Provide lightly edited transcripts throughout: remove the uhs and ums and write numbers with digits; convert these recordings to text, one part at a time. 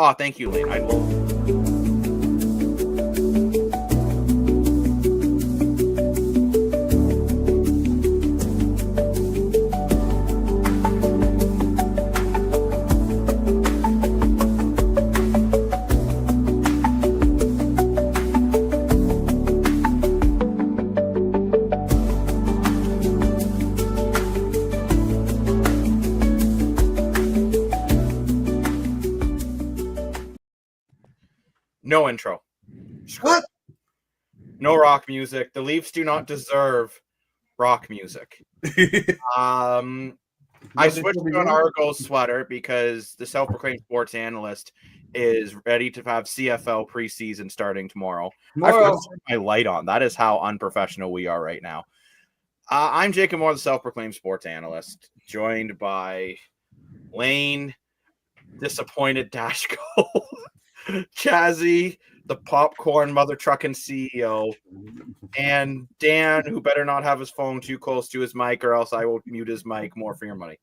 Oh, thank you, Lane. I will. No intro. What? No rock music. The Leafs do not deserve rock music. I switched to an Argos sweater because the self-proclaimed sports analyst is ready to have CFL preseason starting tomorrow. I forgot to turn my light on. That is how unprofessional we are right now. I'm Jacob Moore, the self-proclaimed sports analyst, joined by Lane, disappointed Dashko, Chazzy, the popcorn mother trucking CEO, and Dan, who better not have his phone too close to his mic, or else I will mute his mic. More for your money.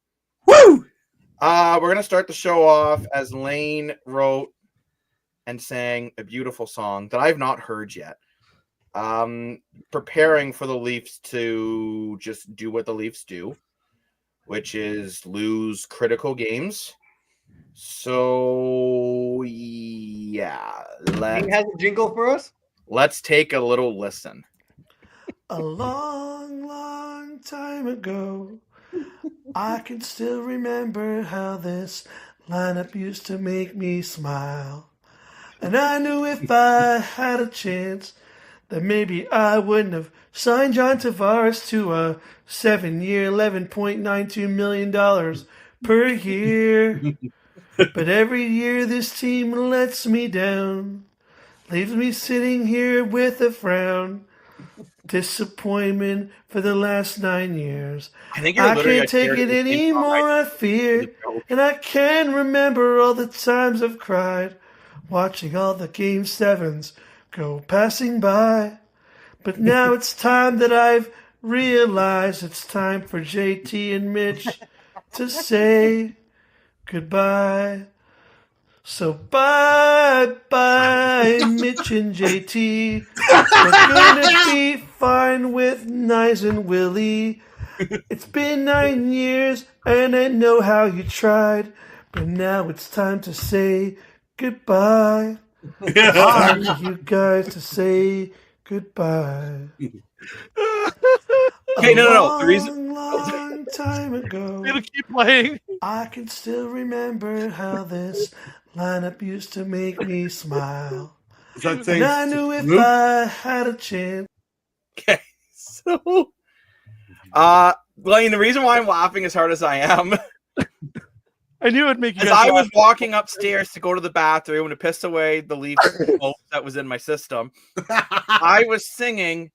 Woo! We're gonna start the show off as Lane wrote and sang a beautiful song that I've not heard yet. Preparing for the Leafs to just do what the Leafs do, which is lose critical games. So yeah, He has a jingle for us. Let's take a little listen. A long, long time ago, I can still remember how this lineup used to make me smile. And I knew if I had a chance that maybe I wouldn't have signed John Tavares to a 7-year, $11.92 million per year. But every year this team lets me down, leaves me sitting here with a frown. Disappointment for the last 9 years. I can't take it anymore, I fear. And I can remember all the times I've cried, watching all the Game 7s go passing by. But now it's time that I've realized it's time for JT and Mitch to say goodbye. So bye-bye, Mitch and JT. We're gonna be fine with Nice and Willie. It's been 9 years, and I know how you tried, but now it's time to say goodbye. It's time for you guys to say goodbye. Okay, no. The reason, long time ago, It'll keep playing. I can still remember how this lineup used to make me smile. And I knew if I had a chance. okay, so Blaine, the reason why I'm laughing as hard as I am I knew it'd make you as guys I was laugh. walking upstairs to go to the bathroom to piss away the Leaf smoke that was in my system, I was singing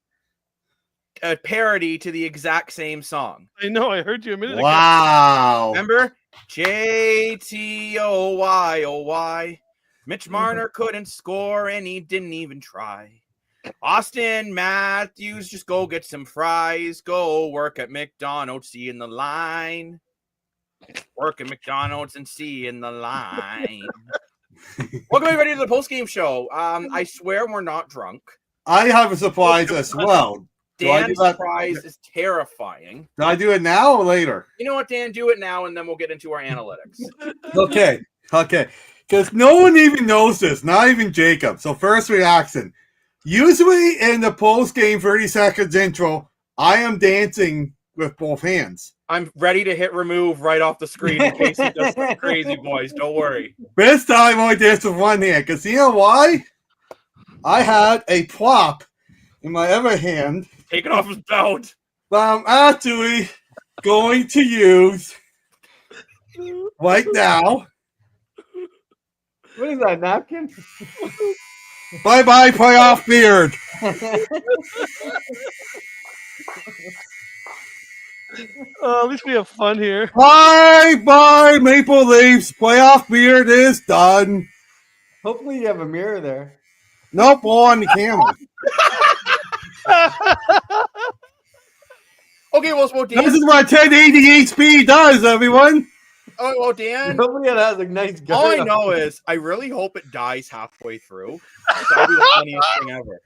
a parody to the exact same song. I know, I heard you a minute ago. Wow. Remember? JTOY. Mitch Marner couldn't score and he didn't even try. Austin Matthews, just go get some fries. Go work at McDonald's, see you in the line. Work at McDonald's and see you in the line. Welcome everybody to the post-game show. I swear we're not drunk. I have a surprise as well. Dan's surprise is terrifying. Do I do it now or later? You know what, Dan? Do it now, and then we'll get into our analytics. Okay. Because no one even knows this, not even Jacob. So first reaction. Usually in the post-game 30 seconds intro, I am dancing with both hands. I'm ready to hit remove right off the screen in case he does some crazy boys. Don't worry. This time I dance with one hand. Because you know why? I had a prop in my other hand. Take it off his belt. But I'm actually going to use right now. What is that, napkin? Bye-bye, playoff beard. At least we have fun here. Bye-bye, Maple Leafs. Playoff beard is done. Hopefully you have a mirror there. Nope, all on the camera. Okay, well, Dan. This is what 1080 HP does, everyone. Oh well, Dan. Nobody has a nice gun. All I know is I really hope it dies halfway through. That'll be the funniest thing ever.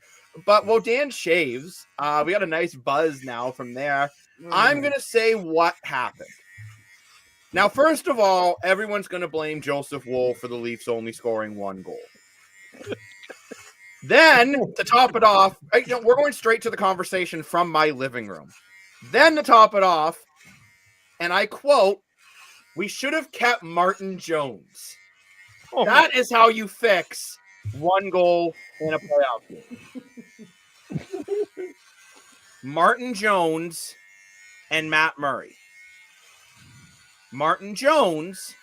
But Dan shaves. We got a nice buzz now from there. I'm gonna say what happened. Now, first of all, everyone's gonna blame Joseph Woll for the Leafs only scoring 1 goal. Then to top it off, we're going straight to the conversation from my living room. Then to top it off, and I quote, "We should have kept Martin Jones." Oh, That is how you fix 1 goal in a playoff game. Martin Jones and Matt Murray. Martin Jones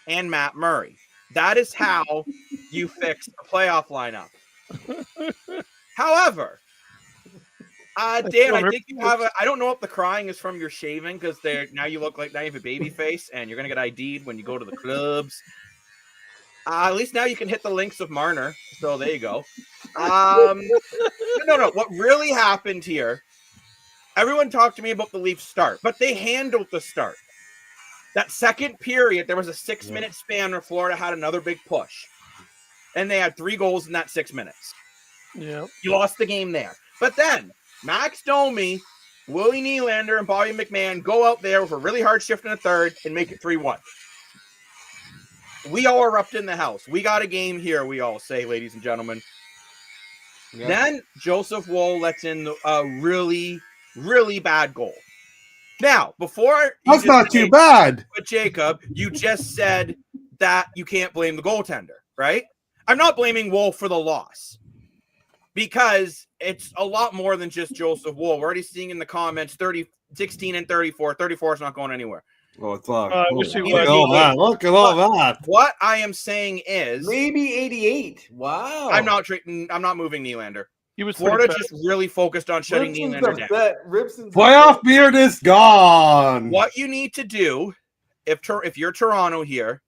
and Matt Murray. That is how you fix a playoff lineup. However, Dan, I think you have I don't know if the crying is from your shaving because now you look like now you have a baby face and you're going to get ID'd when you go to the clubs. At least now you can hit the links of Marner. So there you go. No. What really happened here, everyone talked to me about the Leafs start, but they handled the start. That second period, there was a 6-minute span where Florida had another big push. And they had 3 goals in that 6 minutes. yeah. You lost the game there. But then, Max Domi, Willie Nylander, and Bobby McMahon go out there with a really hard shift in the third and make it 3-1. We all erupt in the house. We got a game here, we all say, ladies and gentlemen. Yeah. Then Joseph Woll lets in a really, really bad goal. Now, before That's not too bad. But Jacob, you just said that you can't blame the goaltender, right? I'm not blaming Woll for the loss because it's a lot more than just Joseph Woll. We're already seeing in the comments 16 and 34. 34 is not going anywhere. Oh, fuck. wish he Look was. at all that. Look at all that. What I am saying is Maybe 88. Wow. I'm not moving Nylander. He was Florida pretty just really focused on shutting Nylander down. Playoff beard is gone. What you need to do, if you're Toronto here,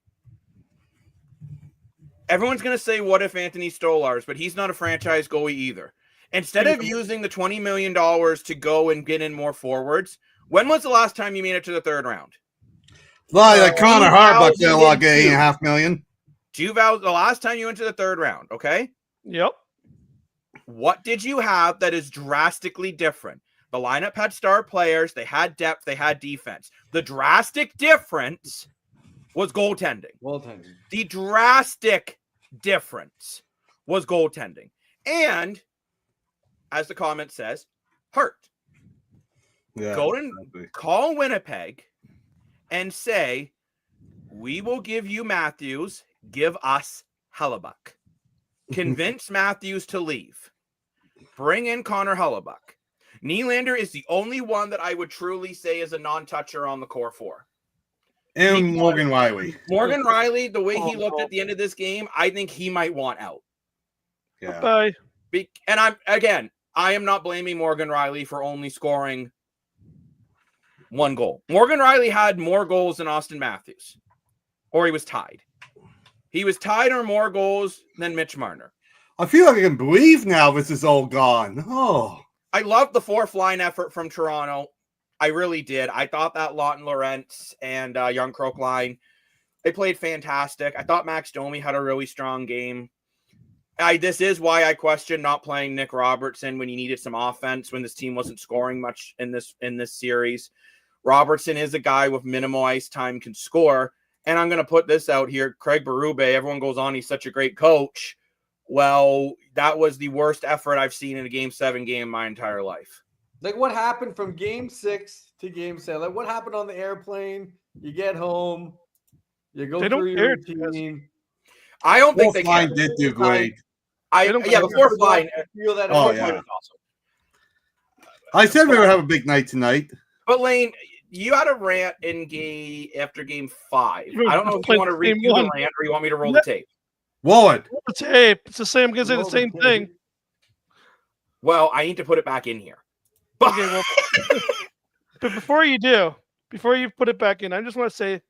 everyone's going to say, what if Anthony Stolarz? But he's not a franchise goalie either. Instead of using the $20 million to go and get in more forwards, when was the last time you made it to the 3rd round? Like Connor Harbuck did a lot, getting $8.5 million. The last time you went to the 3rd round, okay? Yep. What did you have that is drastically different? The lineup had star players, they had depth, they had defense. The drastic difference was goaltending. The drastic difference was goaltending. And, as the comment says, hurt. Yeah, Go and call Winnipeg and say, we will give you Matthews, give us Hellebuyck. Convince Matthews to leave. Bring in Connor Hellebuyck. Nylander is the only one that I would truly say is a non-toucher on the core 4. And Morgan Riley. Morgan Riley, the way he looked at the end of this game, I think he might want out. Yeah. Bye. And I am not blaming Morgan Riley for only scoring 1 goal. Morgan Riley had more goals than Austin Matthews, or he was tied. He was tied or more goals than Mitch Marner. I feel like I can believe now this is all gone. Oh. I loved the 4th line effort from Toronto. I really did. I thought that Lawton Lorentz and Young Croak line, they played fantastic. I thought Max Domi had a really strong game. This is why I question not playing Nick Robertson when he needed some offense, when this team wasn't scoring much in this series. Robertson is a guy with minimal ice time, can score. And I'm going to put this out here. Craig Berube, everyone goes on, he's such a great coach. Well, that was the worst effort I've seen in a Game 7 game in my entire life. Like, what happened from Game 6 to Game 7? Like, what happened on the airplane? You get home, you go through your routine. I don't think they line did do great. The 4th line. Oh, yeah. Was awesome. I said we would have a big night tonight. But Lane, you had a rant after Game 5. I don't know if you want to review the rant or you want me to roll the tape. What? The tape. It's the same. I'm gonna say the same thing. Well, I need to put it back in here. Okay, well, but before you put it back in, I just want to say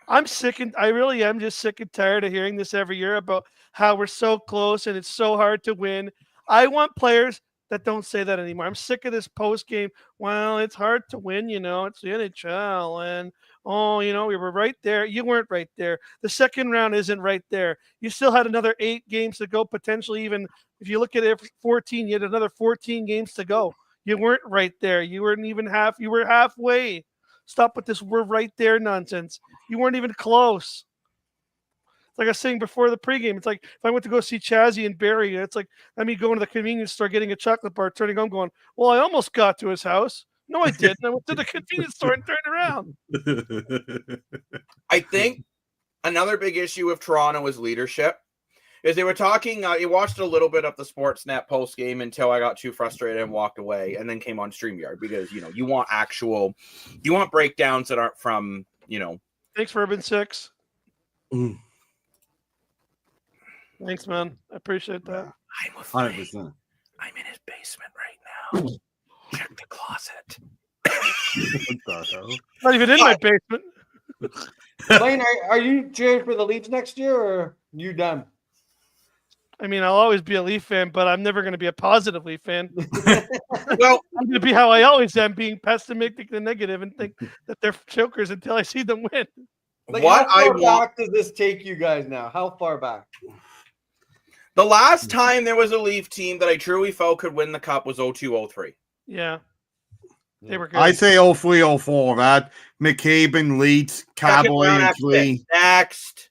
I really am just sick and tired of hearing this every year about how we're so close and it's so hard to win. I want players that don't say that anymore. I'm sick of this post game. Well, it's hard to win, it's the NHL, and oh, we were right there. You weren't right there. The second round isn't right there. You still had another 8 games to go, potentially even if you look at it, 14, you had another 14 games to go. You weren't right there. You weren't even you were halfway. Stop with this "we're right there" nonsense. You weren't even close. It's like I was saying before the pregame. It's like if I went to go see Chazzy and Barry, it's like me going to the convenience store, getting a chocolate bar, turning home, going, well, I almost got to his house. No, I didn't. I went to the convenience store and turned around. I think another big issue with Toronto is leadership. Is they were talking, you watched a little bit of the Sportsnet post game until I got too frustrated and walked away, and then came on StreamYard because you want breakdowns that aren't from Thanks for Urban 6. Mm. Thanks, man. I appreciate that. I'm with 100%. I'm in his basement right now. Check the closet. What the hell? Not even in my basement. Lane, are you cheering for the Leafs next year, or you done? I mean, I'll always be a Leaf fan, but I'm never going to be a positive Leaf fan. Well, I'm going to be how I always am, being pessimistic and negative, and think that they're chokers until I see them win. what how I far want. back does this take you guys now? How far back? The last time there was a Leaf team that I truly felt could win the cup was 02-03. Yeah. They were good. I say 03-04. That McCabe, Leeds, Cowboy, and Lee. Next.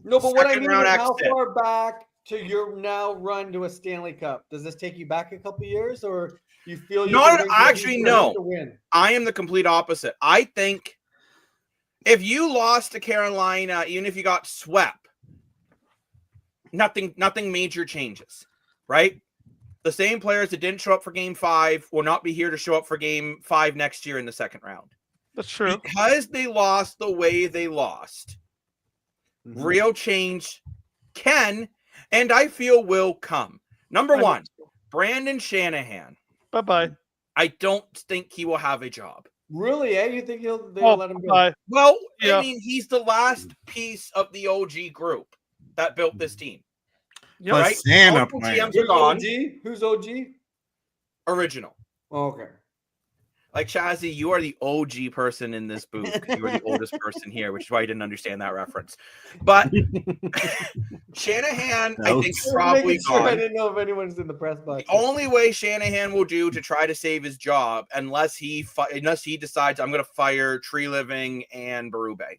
No, but what I Second mean round is how exit. far back to your now run to a Stanley Cup? Does this take you back a couple years, or you feel you Not can bring actually, the no. to win? I am the complete opposite. I think if you lost to Carolina, even if you got swept, nothing major changes, right? The same players that didn't show up for game 5 will not be here to show up for game 5 next year in the second round. That's true. Because they lost the way they lost, real change can and I feel will come. Number one, Brandon Shanahan. Bye-bye. I don't think he will have a job. Really, eh? You think they'll let him go? Bye. Well, Yeah. I mean, he's the last piece of the OG group that built this team. Yep. Right? Santa All plan. GMs are Who's gone. OG? Who's OG? Original. Oh, okay. Like Shazzy, you are the OG person in this booth. You are the oldest person here, which is why I didn't understand that reference. But Shanahan, I think, is probably Making sure I gone. didn't know if anyone's in the press box. The only way Shanahan will do to try to save his job, unless he decides I'm going to fire Tree Living and Berube,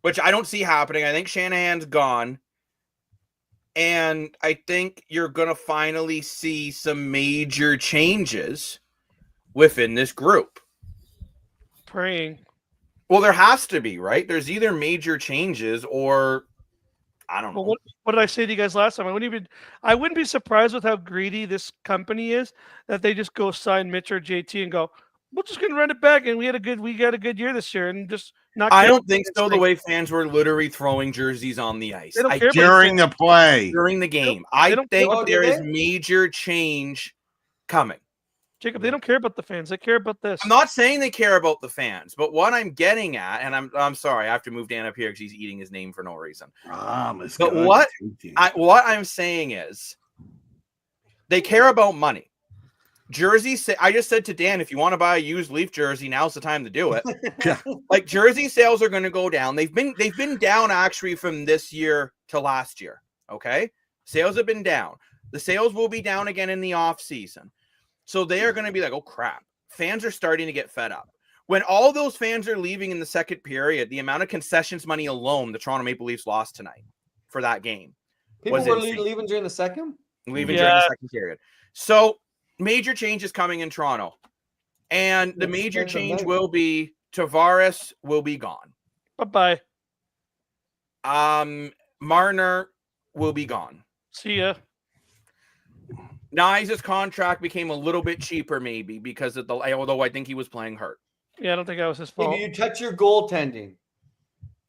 which I don't see happening. I think Shanahan's gone. And I think you're going to finally see some major changes within this group. Praying. Well, there has to be, right? There's either major changes or I don't know. Well, what did I say to you guys last time? I wouldn't be surprised with how greedy this company is that they just go sign Mitch or JT and go, we're just going to run it back, and we got a good year this year, and just not. I don't think so. The way fans were literally throwing jerseys on the ice They don't care about During the play. during the game, They I don't- think Oh, do there is they? major change coming. Jacob, they don't care about the fans. They care about this. I'm not saying they care about the fans, but what I'm getting at, and I'm sorry, I have to move Dan up here because he's eating his name for no reason. But what I'm saying is, they care about money. I just said to Dan, if you want to buy a used Leaf jersey, now's the time to do it. Yeah. Like jersey sales are going to go down. They've been down actually from this year to last year. Okay, sales have been down. The sales will be down again in the off season. So they are going to be like, oh crap. Fans are starting to get fed up. When all those fans are leaving in the second period, the amount of concessions money alone the Toronto Maple Leafs lost tonight for that game. People was were insane. leaving during the second? Leaving during the second period. So major changes coming in Toronto. And the Let's major spend the change night. will be Tavares will be gone. Bye-bye. Marner will be gone. See ya. Nyes' contract became a little bit cheaper, maybe, because of although I think he was playing hurt. Yeah, I don't think that was his Hey, fault. do you touch your goaltending?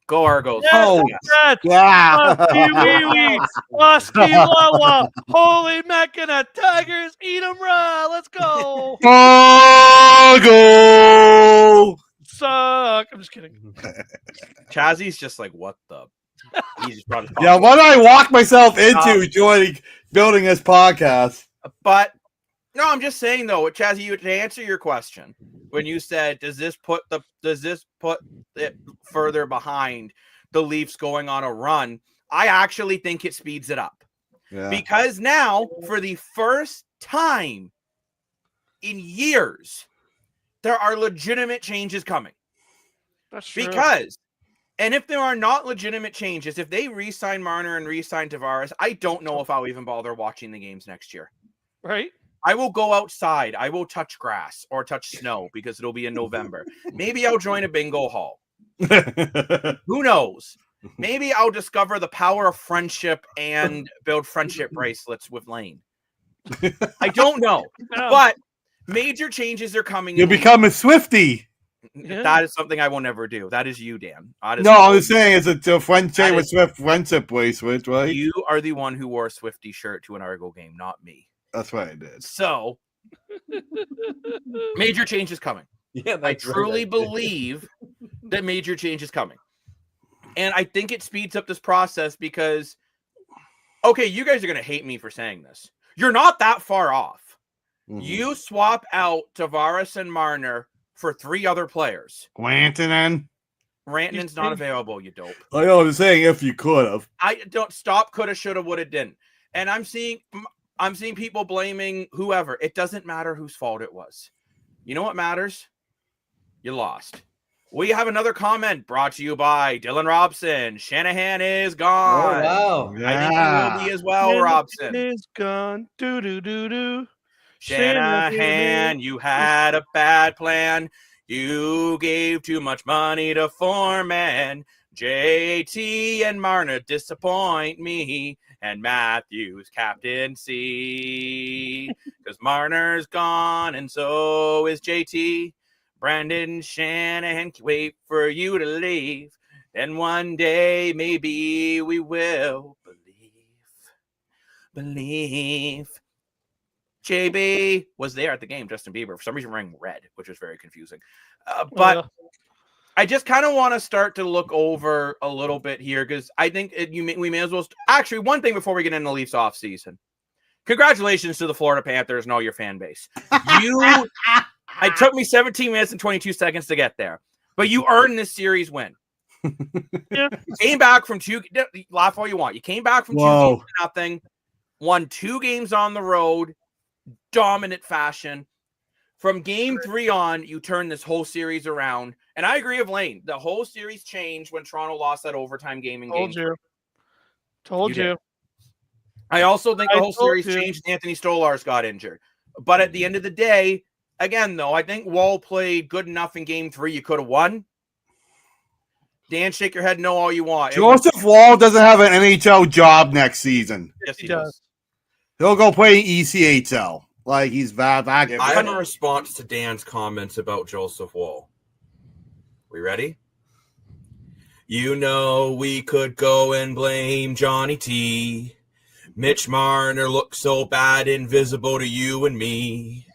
Go Argos. Yes, Oh, that's Yeah. Wee-wee-wee. Musky Wawa. Holy Mackinac Tigers. Eat 'em raw. Let's go. Go! Suck. I'm just kidding. Chazzy's just like, what the? He just brought his Yeah, pocket. what I walked myself into building this podcast. But no, I'm just saying though, Chazzy, to answer your question, when you said, does this put it further behind the Leafs going on a run? I actually think it speeds it up. Yeah. Because now, for the first time in years, there are legitimate changes coming. That's true. And if there are not legitimate changes, if they re-sign Marner and re-sign Tavares, I don't know if I'll even bother watching the games next year. Right? I will go outside. I will touch grass or touch snow because it'll be in November. Maybe I'll join a bingo hall. Who knows? Maybe I'll discover the power of friendship and build friendship bracelets with Lane. I don't know. But major changes are coming. You'll become a Swiftie. Yeah. That is something I will never do. That is you, Dan. No, I was saying it's a friendship with Swift friendship bracelet, right? You are the one who wore a Swiftie shirt to an Argo game, not me. That's what I did. So, major change is coming. Yeah, I truly believe that major change is coming. And I think it speeds up this process because, okay, you guys are going to hate me for saying this. You're not that far off. Mm-hmm. You swap out Tavares and Marner for 3 other players. Rantanen. Rantanen's not available, you dope. I know, I'm saying if you could have. I don't stop, coulda, shoulda, woulda, didn't. And I'm seeing people blaming whoever. It doesn't matter whose fault it was. You know what matters? You lost. We have another comment brought to you by Dylan Robson. Shanahan is gone. Oh, wow. I think he will be as well, Robson. Is gone. Do do do do. Shanahan, you had a bad plan. You gave too much money to Foreman. JT and Marner disappoint me. And Matthews captaincy. Because Marner's gone and so is JT. Brandon Shanahan can wait for you to leave. Then one day maybe we will believe. JB was there at the game. Justin Bieber, for some reason, wearing red, which was very confusing. But I just kind of want to start to look over a little bit here because I think we may as well. Actually, one thing before we get into the Leafs off season. Congratulations to the Florida Panthers and all your fan base. It took me 17 minutes and 22 seconds to get there, but you earned this series win. Yeah. You came back from 2. Laugh all you want. You came back from 2 games to nothing, won 2 games on the road, dominant fashion. From game 3 on, you turned this whole series around. And I agree with Lane. The whole series changed when Toronto lost that overtime game in game 3. Told you. I also think the whole series changed. Anthony Stolarz got injured. But at the end of the day, again, though, I think Wall played good enough in game 3. You could have won. Dan, shake your head no all you want. Joseph Wall doesn't have an NHL job next season. Yes, he does. He'll go play ECHL. Like he's bad. I have a response to Dan's comments about Joseph Wall. We ready? You know we could go and blame Johnny T. Mitch Marner looks so bad, invisible to you and me.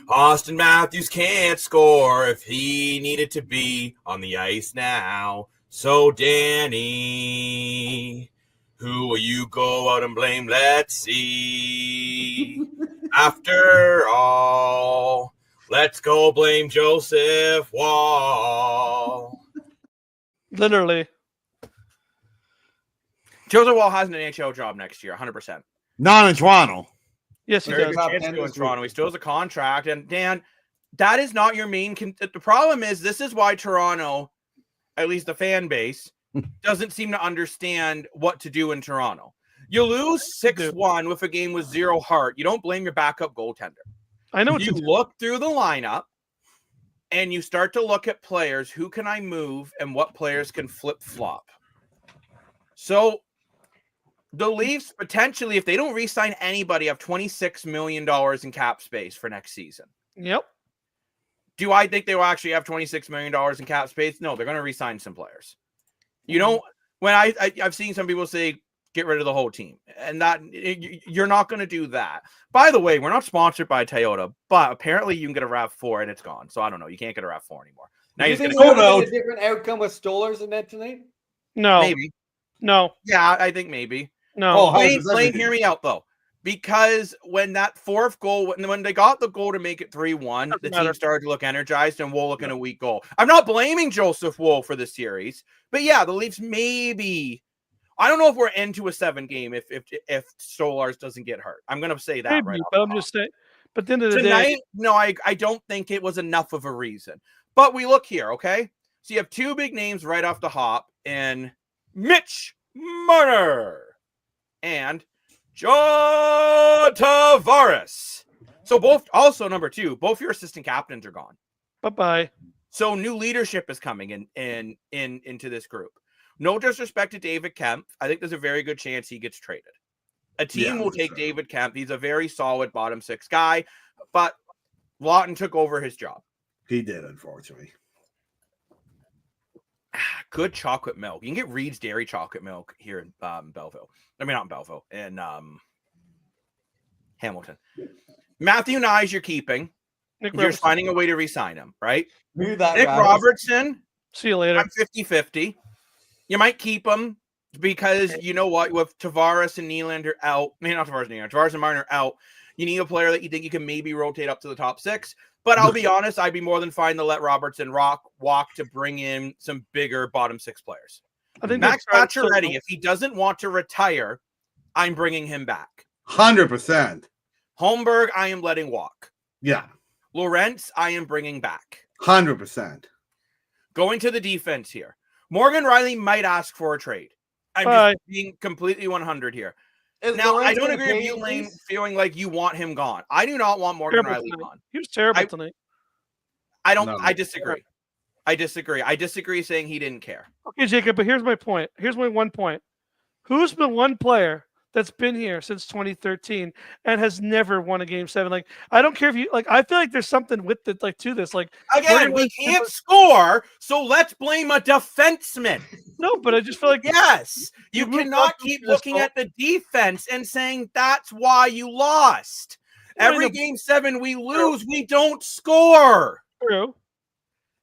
Austin Matthews can't score if he needed to be on the ice now. So Danny, who will you go out and blame? Let's see. After all, let's go blame Joseph Wall. Literally. Joseph Wall has an NHL job next year, 100%. Not in Toronto. Yes, he Very does. good chance to go in Toronto. He still has a contract. And Dan, that is not your main. The problem is this is why Toronto, at least the fan base, doesn't seem to understand what to do in Toronto. You lose 6-1 with a game with 0 heart. You don't blame your backup goaltender. I know what You look through the lineup and you start to look at players. Who can I move and what players can flip-flop? So the Leafs potentially, if they don't re-sign anybody, have $26 million in cap space for next season. Yep. Do I think they will actually have $26 million in cap space? No, they're going to re-sign some players. You know, when I've seen some people say, get rid of the whole team. And that you're not going to do that. By the way, we're not sponsored by Toyota, but apparently you can get a RAV4 and it's gone. So I don't know. You can't get a RAV4 anymore. Now you you think going a different outcome with Stolarz in that tonight? No. Maybe. No. Yeah, I think maybe. No. Lane, hear me out, though. because when that fourth goal, when they got the goal to make it 3-1, the team started to look energized, and Woll looking a weak goal. I'm not blaming Joseph Woll for the series, but yeah, the Leafs maybe. I don't know if we're into a 7 game if Stolarz doesn't get hurt. I'm going to say that Maybe, but I'm just saying. But at the end of the day, no, I don't think it was enough of a reason. But we look here, okay? So you have 2 big names right off the hop in Mitch Marner and John Tavares. So both, also number 2, both your assistant captains are gone. Bye-bye. So new leadership is coming into this group. No disrespect to David Kemp. I think there's a very good chance he gets traded. A team will take David Kemp. He's a very solid bottom 6 guy, but Lawton took over his job. He did, unfortunately. Good chocolate milk. You can get Reed's Dairy chocolate milk here in Belleville. I mean, not in Belleville, in Hamilton. Matthew Nyes, you're keeping. You're finding a way to re-sign him, right? Nick Robertson. See you later. I'm 50-50. You might keep him because you know what? With Tavares and Nylander out, I mean, not Tavares and Nylander, Tavares and Marner out, you need a player that you think you can maybe rotate up to the top 6. But I'll be honest, I'd be more than fine to let Robertson walk to bring in some bigger bottom 6 players. I think Max Pacioretty, if he doesn't want to retire, I'm bringing him back. 100%. Holmberg, I am letting walk. Yeah. Lorentz, I am bringing back. 100%. Going to the defense here. Morgan Riley might ask for a trade. I'm just being completely 100 here. Now, I don't agree with you, Lane, feeling like you want him gone. I do not want Morgan Riley gone. He was terrible tonight. I disagree. I disagree saying he didn't care. Okay, Jacob, but here's my point. Here's my one point. Who's the one player that's been here since 2013 and has never won a game 7? Like, I don't care if you like. I feel like there's something with it, like to this. Like, again, we can't score, so let's blame a defenseman. No, but I just feel like yes, you cannot keep looking at the defense and saying that's why you lost. Every game 7 we lose, we don't score. True.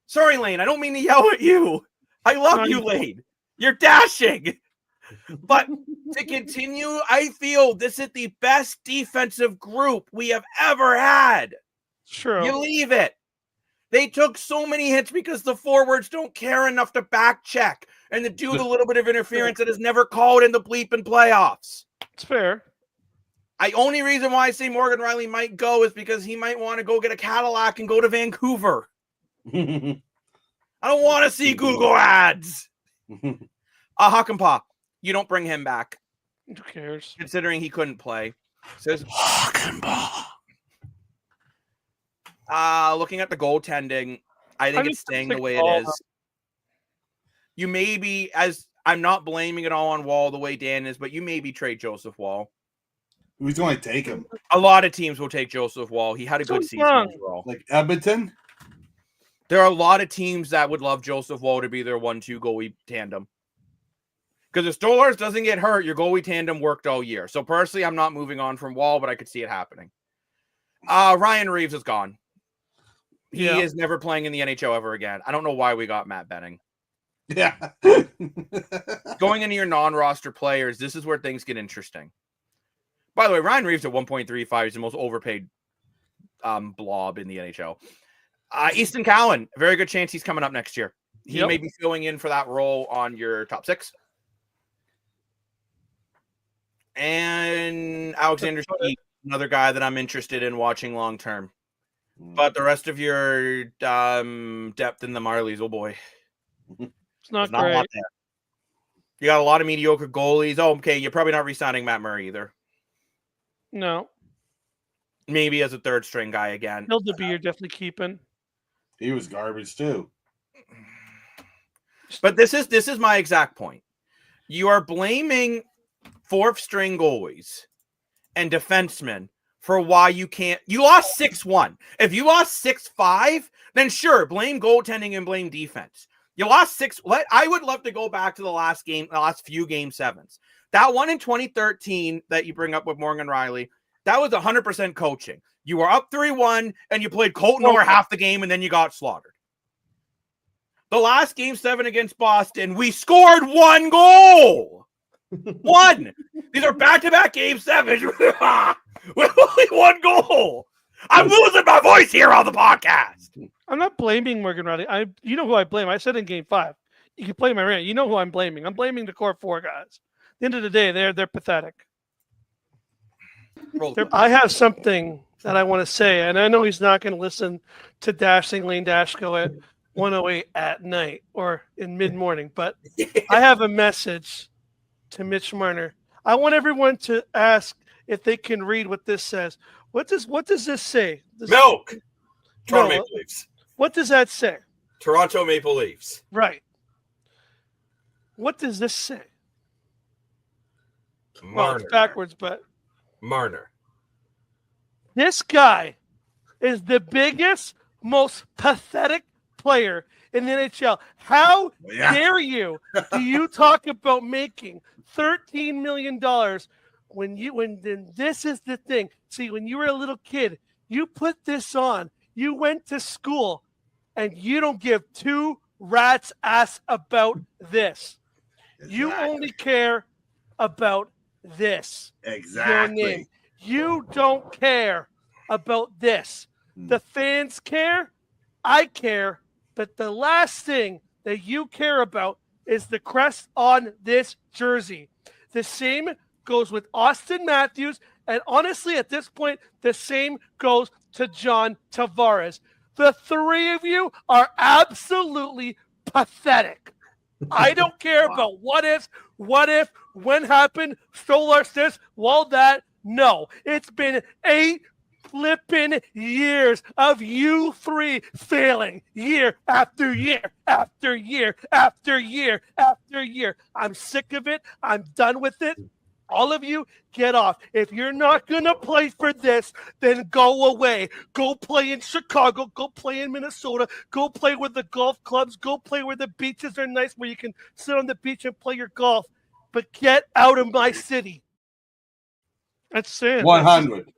Sorry, Lane. I don't mean to yell at you. I love you, Lane. You're dashing. But to continue, I feel this is the best defensive group we have ever had. Sure. You leave it. They took so many hits because the forwards don't care enough to back check and to do the little bit of interference that is never called in the bleeping playoffs. It's fair. Only reason why I say Morgan Riley might go is because he might want to go get a Cadillac and go to Vancouver. I don't want to see Google ads. Hakanpää. You don't bring him back. Who cares? Considering he couldn't play. Says looking at the goaltending, I think it's staying the way it is. You maybe, as I'm not blaming it all on Woll the way Dan is, but you maybe trade Joseph Woll. Who's going to take him? A lot of teams will take Joseph Woll. He had a good season overall. Like Edmonton? There are a lot of teams that would love Joseph Woll to be their 1-2 goalie tandem. Because if Stolarz doesn't get hurt, your goalie tandem worked all year. So personally, I'm not moving on from Woll, but I could see it happening. Ryan Reeves is gone. He is never playing in the NHL ever again. I don't know why we got Matt Benning. Yeah. Going into your non-roster players, this is where things get interesting. By the way, Ryan Reeves at 1.35 is the most overpaid blob in the NHL. Easton Cowan, a very good chance he's coming up next year. He may be filling in for that role on your top 6. And Alexander Skeet, another guy that I'm interested in watching long term. But the rest of your depth in the Marlies, oh boy. It's not great. You got a lot of mediocre goalies. Oh, okay. You're probably not re-signing Matt Murray either. No. Maybe as a third string guy again. Hildeby you're definitely keeping. He was garbage too. But this is my exact point. You are blaming fourth string goalies and defensemen for why you can't. You lost 6-1. If you lost 6-5, then sure, blame goaltending and blame defense. You lost 6. I would love to go back to the last few game 7s. That one in 2013 that you bring up with Morgan Riley, that was 100% coaching. You were up 3-1 and you played Colton over half the game and then you got slaughtered. The last game 7 against Boston, we scored 1 goal. One. These are back-to-back game 7s with only 1 goal. I'm losing my voice here on the podcast. I'm not blaming Morgan Rielly. You know who I blame. I said in game 5. You can play my rant. You know who I'm blaming. I'm blaming the core 4 guys. At the end of the day, they're pathetic. I have something that I want to say, and I know he's not going to listen to Dashing Lane Dashko at 1:08 at night or in mid-morning, but I have a message to Mitch Marner. I want everyone to ask if they can read what this says. What does this say? Milk. Toronto Maple Leafs. What does that say? Toronto Maple Leafs. Right. What does this say? Marner. Well, it's backwards, but Marner. This guy is the biggest, most pathetic player in the NHL. How dare you? Do you talk about making $13 million when this is the thing? See, when you were a little kid, you put this on. You went to school, and you don't give 2 rats ass about this. Exactly. You only care about this. Exactly. Your name. You don't care about this. The fans care. I care. But the last thing that you care about is the crest on this jersey. The same goes with Austin Matthews. And honestly, at this point, the same goes to John Tavares. The 3 of you are absolutely pathetic. I don't care about what if, when happened, Stolarz this, well that. No, it's been 8 flipping years of you 3 failing year after year after year after year after year. I'm sick of it. I'm done with it. All of you, get off. If you're not going to play for this, then go away. Go play in Chicago. Go play in Minnesota. Go play with the golf clubs. Go play where the beaches are nice, where you can sit on the beach and play your golf. But get out of my city. That's it. 100.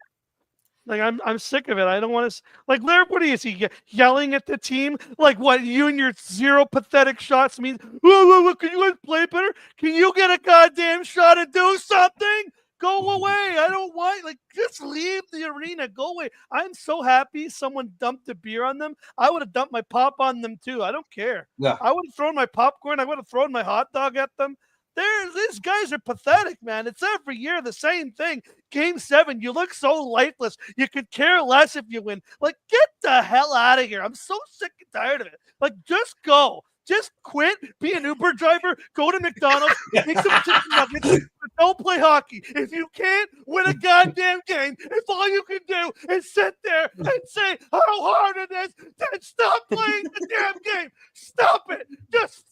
Like, I'm sick of it. I don't want to. Like, Larry, what is he yelling at the team? Like, what, you and your 0 pathetic shots mean? Whoa, can you guys play better? Can you get a goddamn shot and do something? Go away. I don't want, like, just leave the arena. Go away. I'm so happy someone dumped a beer on them. I would have dumped my pop on them too. I don't care. Yeah. I would have thrown my popcorn. I would have thrown my hot dog at them. These guys are pathetic, man. It's every year the same thing. Game 7, you look so lifeless. You could care less if you win. Like, get the hell out of here. I'm so sick and tired of it. Like, just go. Just quit. Be an Uber driver. Go to McDonald's. Make some chicken nuggets. But don't play hockey. If you can't win a goddamn game, if all you can do is sit there and say how hard it is, then stop playing the damn game. Stop it. Just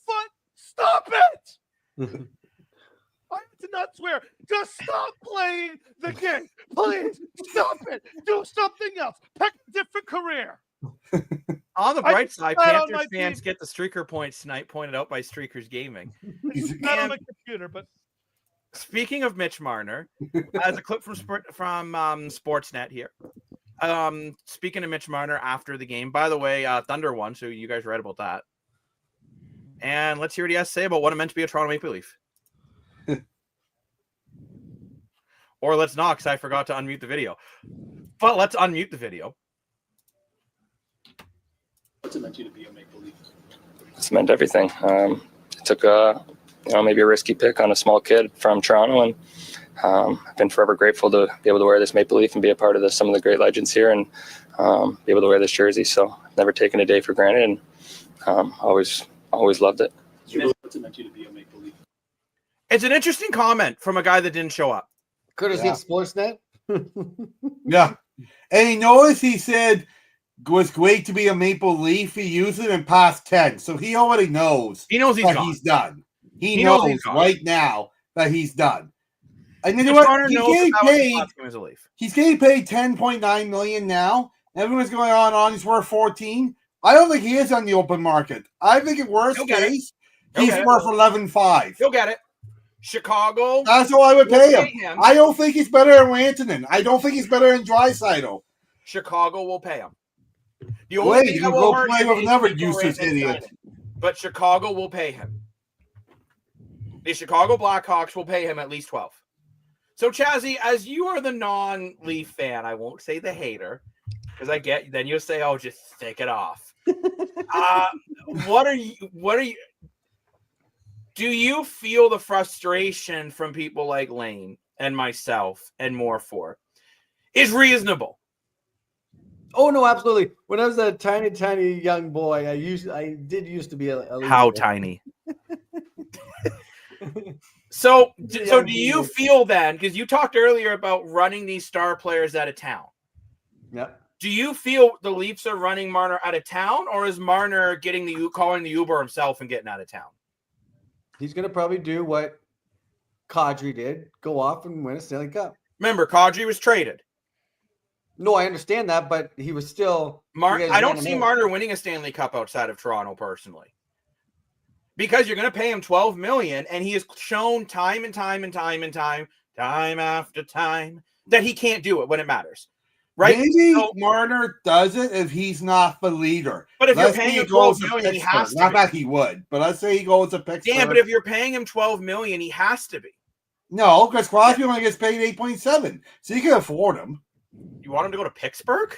stop it. I did not swear. Just stop playing the game. Please stop it. Do something else. Pick a different career. On the bright side, Panthers fans get the streaker points tonight, pointed out by Streakers Gaming. Not on my computer, but speaking of Mitch Marner, as a clip from Sportsnet here. Speaking of Mitch Marner after the game, by the way, Thunder won, so you guys read about that. And let's hear what he has to say about what it meant to be a Toronto Maple Leaf. Or let's not, because I forgot to unmute the video. But let's unmute the video. What's it meant to you to be a Maple Leaf? It's meant everything. It took maybe a risky pick on a small kid from Toronto, and I've been forever grateful to be able to wear this Maple Leaf and be a part of some of the great legends here, and be able to wear this jersey. So I've never taken a day for granted, and always loved it. What's it meant to you to be a Maple Leaf? It's an interesting comment from a guy that didn't show up. Courtesy of Sportsnet. Yeah. And you notice he said it was great to be a Maple Leaf. He used it in past tense. So he already knows. He knows he's done. He knows right now that he's done. And you know what? He's getting paid $10.9 million now. Everyone's going on he's worth 14. I don't think he is on the open market. I think in worst case, he's worth 11.5. He'll get it. Chicago. That's what I would pay him. I don't think he's better than Rantanen. I don't think he's better than Draisaitl. Chicago will pay him. The only thing that will play with another useless idiot. But Chicago will pay him. The Chicago Blackhawks will pay him at least 12. So, Chazzy, as you are the non-Leaf fan, I won't say the hater, because I get then you'll say, "Oh, just take it off." What are you? Do you feel the frustration from people like Lane and myself and more for is reasonable? Oh no, absolutely. When I was a tiny young boy, I did used to be a Leaf How fan. tiny? So do you feel then, because you talked earlier about running these star players out of town? Yeah. Do you feel the Leafs are running Marner out of town, or is Marner calling the Uber himself and getting out of town? He's going to probably do what Kadri did, go off and win a Stanley Cup. Remember, Kadri was traded. No, I understand that, but he was still. I don't see Marner winning a Stanley Cup outside of Toronto personally, because you're going to pay him $12 million, and he has shown time after time that he can't do it when it matters. Right? Maybe Marner does it if he's not the leader. But if you're paying him $12 million, he has to. Not that he would, but let's say he goes to Pittsburgh. Yeah, but if you're paying him $12 million, he has to be. No, because Crosby only gets paid 8.7, so you can afford him. You want him to go to Pittsburgh?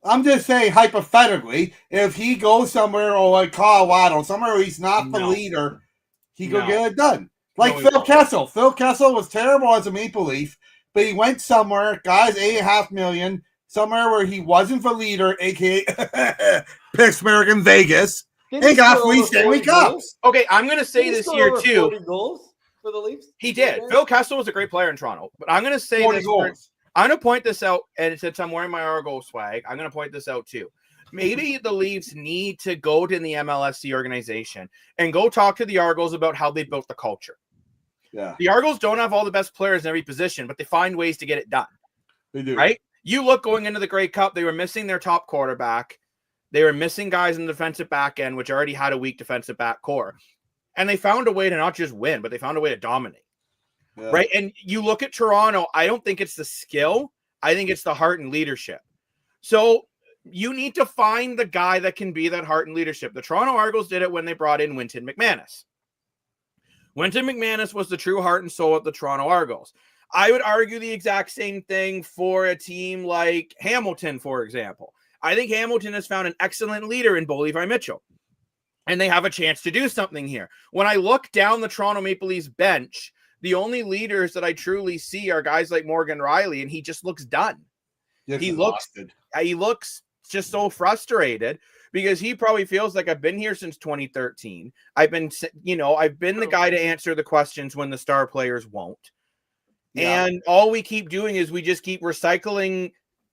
I'm just saying, hypothetically, if he goes somewhere or like Colorado, somewhere where he's not the leader, he could get it done. Like Phil Kessel. Phil Kessel was terrible as a Maple Leaf, but he went somewhere, guys, $8.5 million, somewhere where he wasn't the leader, aka Pittsburgh and Vegas, and got 3 Stanley Cups. Okay, I'm going to say this here too. 40 goals for the Leafs? He did. Phil Kessel was a great player in Toronto, but I'm going to say this. I'm going to point this out, and since I'm wearing my Argo swag, I'm going to point this out too. Maybe the Leafs need to go to the MLSC organization and go talk to the Argos about how they built the culture. Yeah. The Argos don't have all the best players in every position, but they find ways to get it done. They do. Right? You look going into the Grey Cup, they were missing their top quarterback. They were missing guys in the defensive back end, which already had a weak defensive back core. And they found a way to not just win, but they found a way to dominate. Yeah. Right? And you look at Toronto, I don't think it's the skill. I think it's the heart and leadership. So you need to find the guy that can be that heart and leadership. The Toronto Argos did it when they brought in Winton McManus. Winton McManus was the true heart and soul of the Toronto Argos. I would argue the exact same thing for a team like Hamilton, for example. I think Hamilton has found an excellent leader in Bo Levi Mitchell, and they have a chance to do something here. When I look down the Toronto Maple Leafs bench, the only leaders that I truly see are guys like Morgan Riley, and he just looks done. He looks just so frustrated because he probably feels like I've been here since 2013. I've been the guy to answer the questions when the star players won't. Yeah. And all we keep doing is we just keep recycling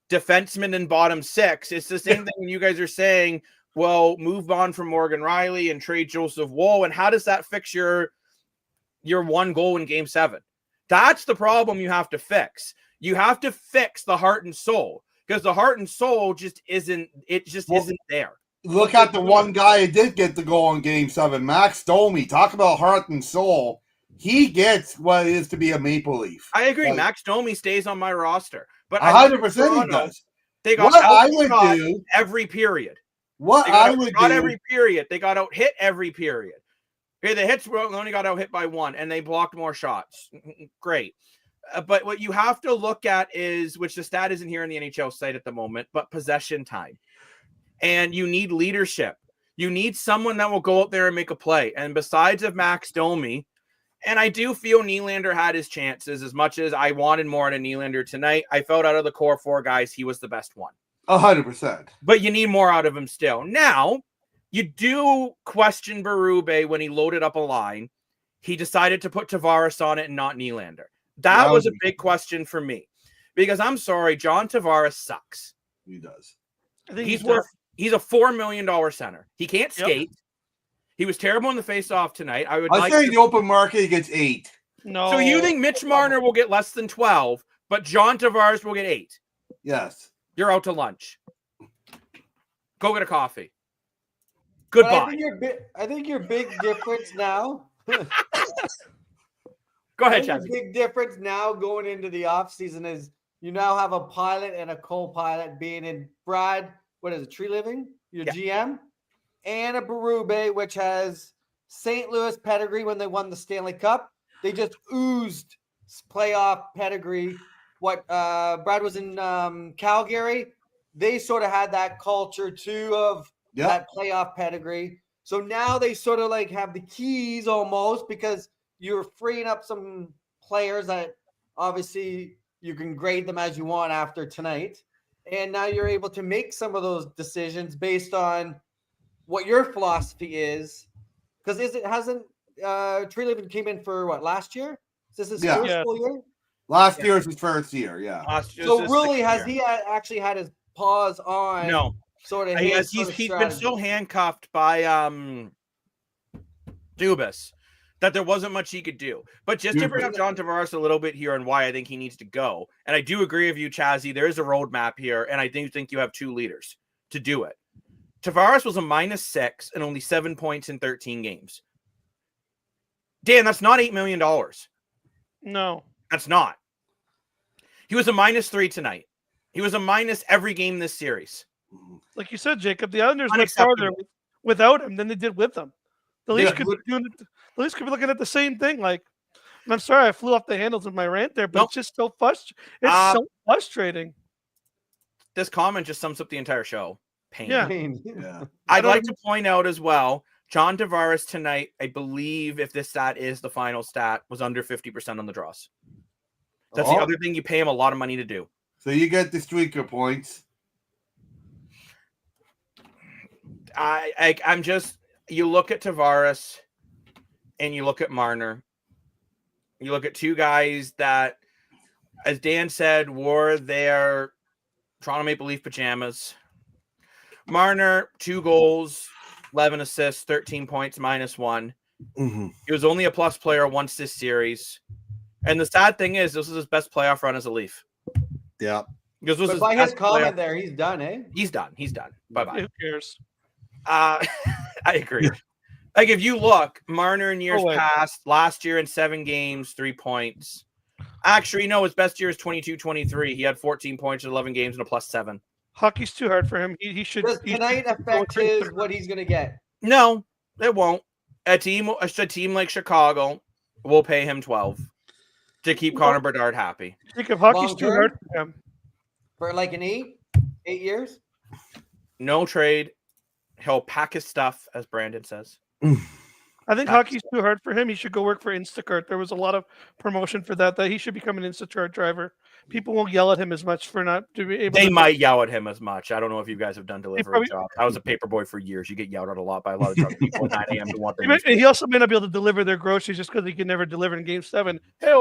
defensemen in bottom six. It's the same thing when you guys are saying, well, move on from Morgan Riley and trade Joseph Woll. And how does that fix your one goal in Game 7? That's the problem you have to fix. You have to fix the heart and soul, because the heart and soul just isn't there. Look at the one guy who did get the goal in Game 7, Max Domi. Talk about heart and soul. He gets what it is to be a Maple Leaf. I agree. Max Domi stays on my roster. But 100% he does. They got out every period. Every period. They got out hit every period. Okay, the hits only got out hit by one, and they blocked more shots. Great. But what you have to look at is, which the stat isn't here in the NHL site at the moment, but possession time. And you need leadership. You need someone that will go out there and make a play. And besides of Max Domi, and I do feel Nylander had his chances. As much as I wanted more out of Nylander tonight, I felt out of the core 4 guys, he was the best one. 100%. But you need more out of him still. Now, you do question Berube when he loaded up a line. He decided to put Tavares on it and not Nylander. That was a big question for me. Because I'm sorry, John Tavares sucks. He does. I think he's a $4 million center. He can't skate. He was terrible in the face-off tonight. I'd say in the open market he gets 8. No. So you think Mitch Marner will get less than 12, but John Tavares will get 8? Yes. You're out to lunch. Go get a coffee. Goodbye. I think your big difference now. Go ahead, Chad. The big difference now going into the offseason is you now have a pilot and a co-pilot being in Brad. What is it? Tree Living, your GM, and a Berube, which has St. Louis pedigree when they won the Stanley Cup. They just oozed playoff pedigree. What Brad was in Calgary, they sort of had that culture too of that playoff pedigree. So now they sort of like have the keys almost because you're freeing up some players that obviously you can grade them as you want after tonight. And now you're able to make some of those decisions based on what your philosophy is. Because hasn't Treliving came in for what, last year? Is this his first full year? Last year was his first year, yeah. So really, has he actually had his paws on? No. Sort of. He's been so handcuffed by Dubas that there wasn't much he could do. But just to bring up John Tavares a little bit here and why I think he needs to go, and I do agree with you, Chazzy, there is a roadmap here, and I do think you have 2 leaders to do it. Tavares was a -6 and only 7 points in 13 games. Dan, that's not $8 million. No. That's not. He was a -3 tonight. He was a minus every game this series. Like you said, Jacob, the Islanders went farther without him than they did with him. The Leafs could be looking at the same thing. Like, and I'm sorry I flew off the handles of my rant there, but it's just so so frustrating. This comment just sums up the entire show. Pain. Yeah. I'd like to point out as well, John Tavares tonight, I believe if this stat is the final stat, was under 50% on the draws. That's the other thing you pay him a lot of money to do. So you get the streaker points. I'm just, you look at Tavares and you look at Marner. You look at 2 guys that, as Dan said, wore their Toronto Maple Leaf pajamas. Marner, 2 goals, 11 assists, 13 points, -1. Mm-hmm. He was only a plus player once this series. And the sad thing is, this is his best playoff run as a Leaf. Yeah. Because by his comment there, he's done, eh? He's done. Bye-bye. Who cares? I agree. Like, if you look, Marner in years past, last year in 7 games, 3 points. Actually, no, his best year is 22-23. He had 14 points in 11 games and a +7. Hockey's too hard for him. He should. Does tonight affect what he's going to get? No, it won't. A team like Chicago will pay him 12 to keep Connor Bedard happy. I think if hockey's too hard for him. For like an 8 years? No trade. He'll pack his stuff, as Brandon says. I think hockey's too hard for him. He should go work for Instacart. There was a lot of promotion for that he should become an Instacart driver. People won't yell at him as much for not to be able They to. might yell at him as much. I don't know if you guys have done delivery jobs. I was a paper boy for years. You get yelled at a lot by a lot of drunk people at 9 a.m. to want them. He also may not be able to deliver their groceries just because he can never deliver in Game 7. Hey,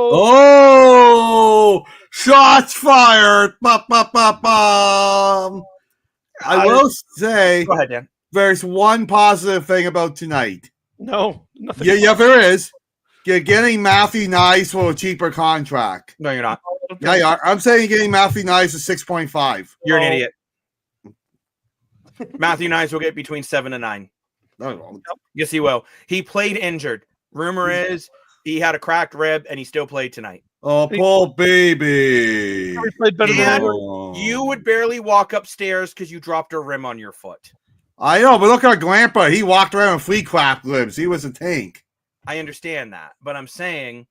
shots fired. Ba, ba, ba, ba. I will say, go ahead, Dan. There's one positive thing about tonight. No, nothing. Yeah, there is. You're getting Matthew Nice for a cheaper contract. No, you're not. Yeah, you are. I'm saying you're getting Matthew Nice at 6.5. You're an idiot. Matthew Nice will get between 7 and 9. No, he won't. Yes, he will. He played injured. Rumor is he had a cracked rib and he still played tonight. Oh, poor baby. He played better than you would barely walk upstairs because you dropped a rim on your foot. I know, but look at Glampa. He walked around with flea clap lips. He was a tank. I understand that, but I'm saying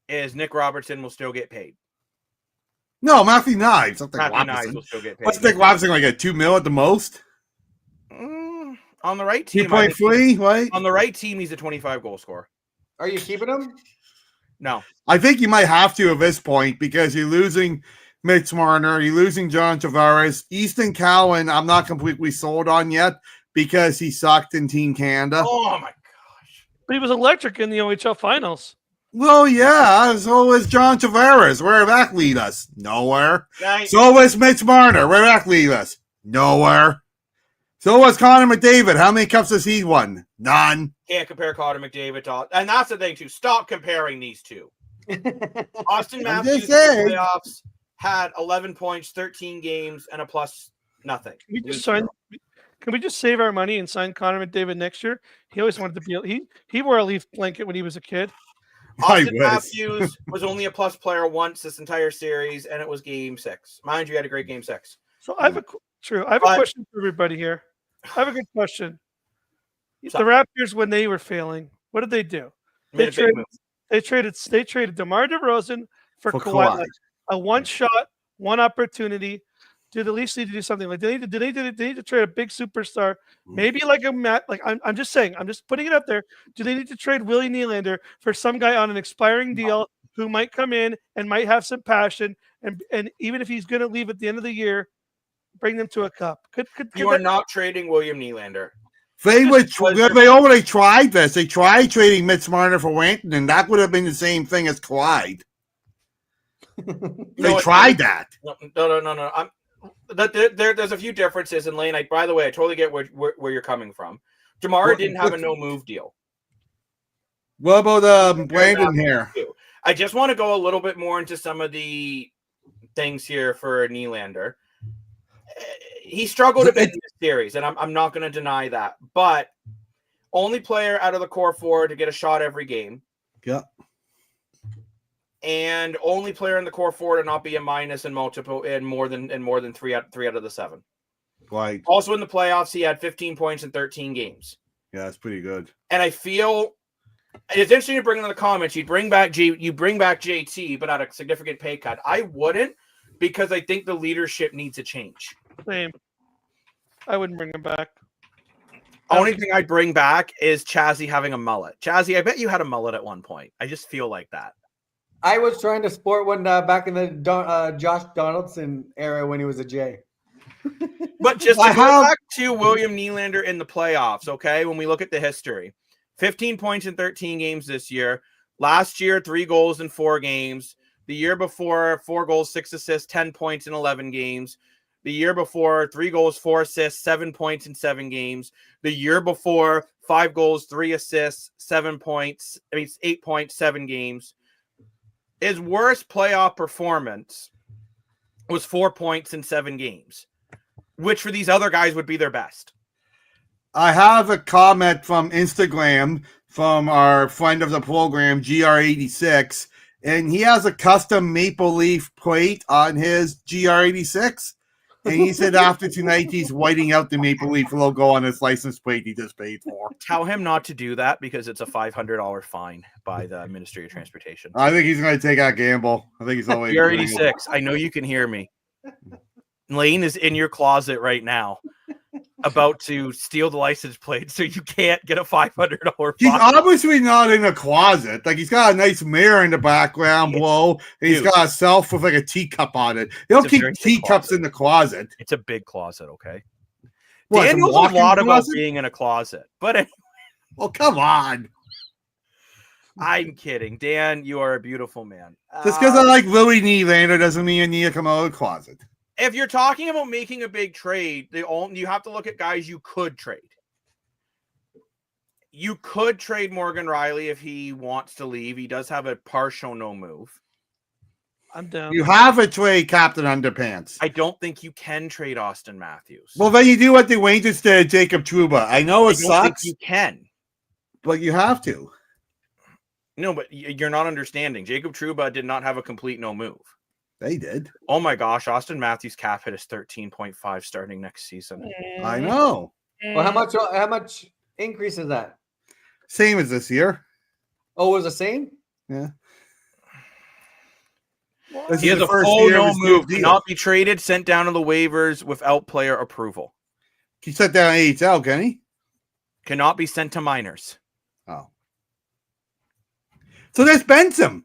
is Nick Robertson will still get paid. No, Matthew Knives. Matthew Knives will still get paid. What's Nick Robertson going to get? $2 million at the most? On the right team, 2.3, right? On the right team, he's a 25 goal scorer. Are you keeping him? No. I think you might have to at this point because you're losing Mitch Marner, you're losing John Tavares. Easton Cowan, I'm not completely sold on yet because he sucked in Team Canada. Oh, my gosh. But he was electric in the OHL finals. Well, yeah, so was John Tavares. Where did that lead us? Nowhere. Nice. So was Mitch Marner. Where did that lead us? Nowhere. So was Connor McDavid. How many cups has he won? None. Can't compare Connor McDavid to... And that's the thing, too. Stop comparing these two. Austin Matthews in the playoffs had 11 points, 13 games, and a plus nothing. Can we just save our money and sign Connor McDavid next year? He always wanted to be... He wore a Leaf blanket when he was a kid. Austin Matthews was only a plus player once this entire series, and it was Game 6. Mind you, had a great Game 6. So I have a question for everybody here. I have a good question. The Raptors, when they were failing, what did they do? Made a big move. They traded DeMar DeRozan for For Kawhi. Kawhi. Like a one shot, one opportunity. Do the Leafs need to do something like they need to trade a big superstar? Maybe like a Matt. Like I'm just saying. I'm just putting it up there. Do they need to trade Willie Nylander for some guy on an expiring deal who might come in and might have some passion and even if he's going to leave at the end of the year, bring them to a cup? Could You are not trading William Nylander. They already tried this. They tried trading Mitch Marner for Wanton, and that would have been the same thing as Clyde. They tried that. No. There's a few differences in Lane. By the way, I totally get where you're coming from. DeMar didn't have a no move deal. What about Brandon here? I just want to go a little bit more into some of the things here for Nylander. He struggled a bit in this series, and I'm not going to deny that. But only player out of the core four to get a shot every game. Yeah. And only player in the core four to not be a minus in multiple and more than three out of the 7. Right. Also in the playoffs, he had 15 points in 13 games. Yeah, that's pretty good. And I feel it's interesting to bring in the comments. You bring back JT, but at a significant pay cut. I wouldn't, because I think the leadership needs a change. Same. I wouldn't bring him back. Only thing I'd bring back is Chazzy having a mullet. Chazzy, I bet you had a mullet at one point. I just feel like that. I was trying to sport one back in the Josh Donaldson era when he was a J. But just to go back to William Nylander in the playoffs, okay, when we look at the history, 15 points in 13 games this year. Last year, 3 goals in 4 games. The year before, 4 goals, 6 assists, 10 points in 11 games. The year before, 3 goals, 4 assists, 7 points in 7 games. The year before, 5 goals, 3 assists, 8 points, 7 games. His worst playoff performance was 4 points in 7 games, which for these other guys would be their best. I have a comment from Instagram from our friend of the program, GR86, and he has a custom Maple Leaf plate on his GR86. And he said after tonight, he's whiting out the Maple Leaf logo on his license plate he just paid for. Tell him not to do that because it's a $500 fine by the Ministry of Transportation. I think he's going to take that gamble. I think he's always You're 86. I know you can hear me. Lane is in your closet right now, about to steal the license plate, so you can't get a $500 fine. He's obviously not in a closet. Like, he's got a nice mirror in the background below, and he's got a shelf with like a teacup on it. They don't keep teacups in the closet. It's a big closet, okay? What, Dan knows a lot about being in a closet, but anyway. Well, come on. I'm kidding. Dan, you are a beautiful man. Just because I like Willie Nylander doesn't mean you need to come out of the closet. If you're talking about making a big trade, you have to look at guys you could trade. You could trade Morgan Riley if he wants to leave. He does have a partial no move. I'm down. You have a trade Captain Underpants. I don't think you can trade Austin Matthews. Well, then you do what the Rangers did, Jacob Trouba. I know it sucks. You can, but you have to. No, but you're not understanding. Jacob Trouba did not have a complete no move. They did. Oh my gosh, Austin Matthews' cap hit is 13.5 starting next season. I know. Well, how much increase is that? Same as this year. Oh, it was the same? Yeah. He has a full no move. Cannot be traded, sent down to the waivers without player approval. He sent down AHL, can he? Cannot be sent to minors. Oh. So there's Benson.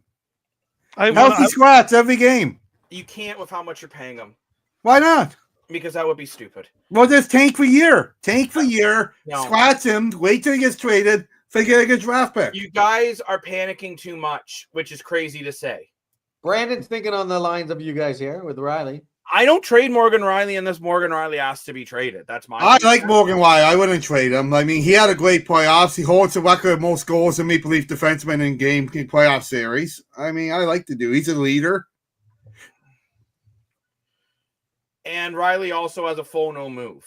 Healthy squats every game. You can't with how much you're paying him. Why not? Because that would be stupid. Well, just tank for year. Tank for year. No. Squats him. Wait till he gets traded. Figure a good draft pick. You guys are panicking too much, which is crazy to say. Brandon's thinking on the lines of you guys here with Riley. I don't trade Morgan Riley unless Morgan Riley has to be traded. That's my I like Morgan Riley. I wouldn't trade him. I mean, he had a great playoffs. He holds the record of most goals in Maple Leaf defensemen in game playoff series. I mean, I like the dude. He's a leader. And Riley also has a full no move.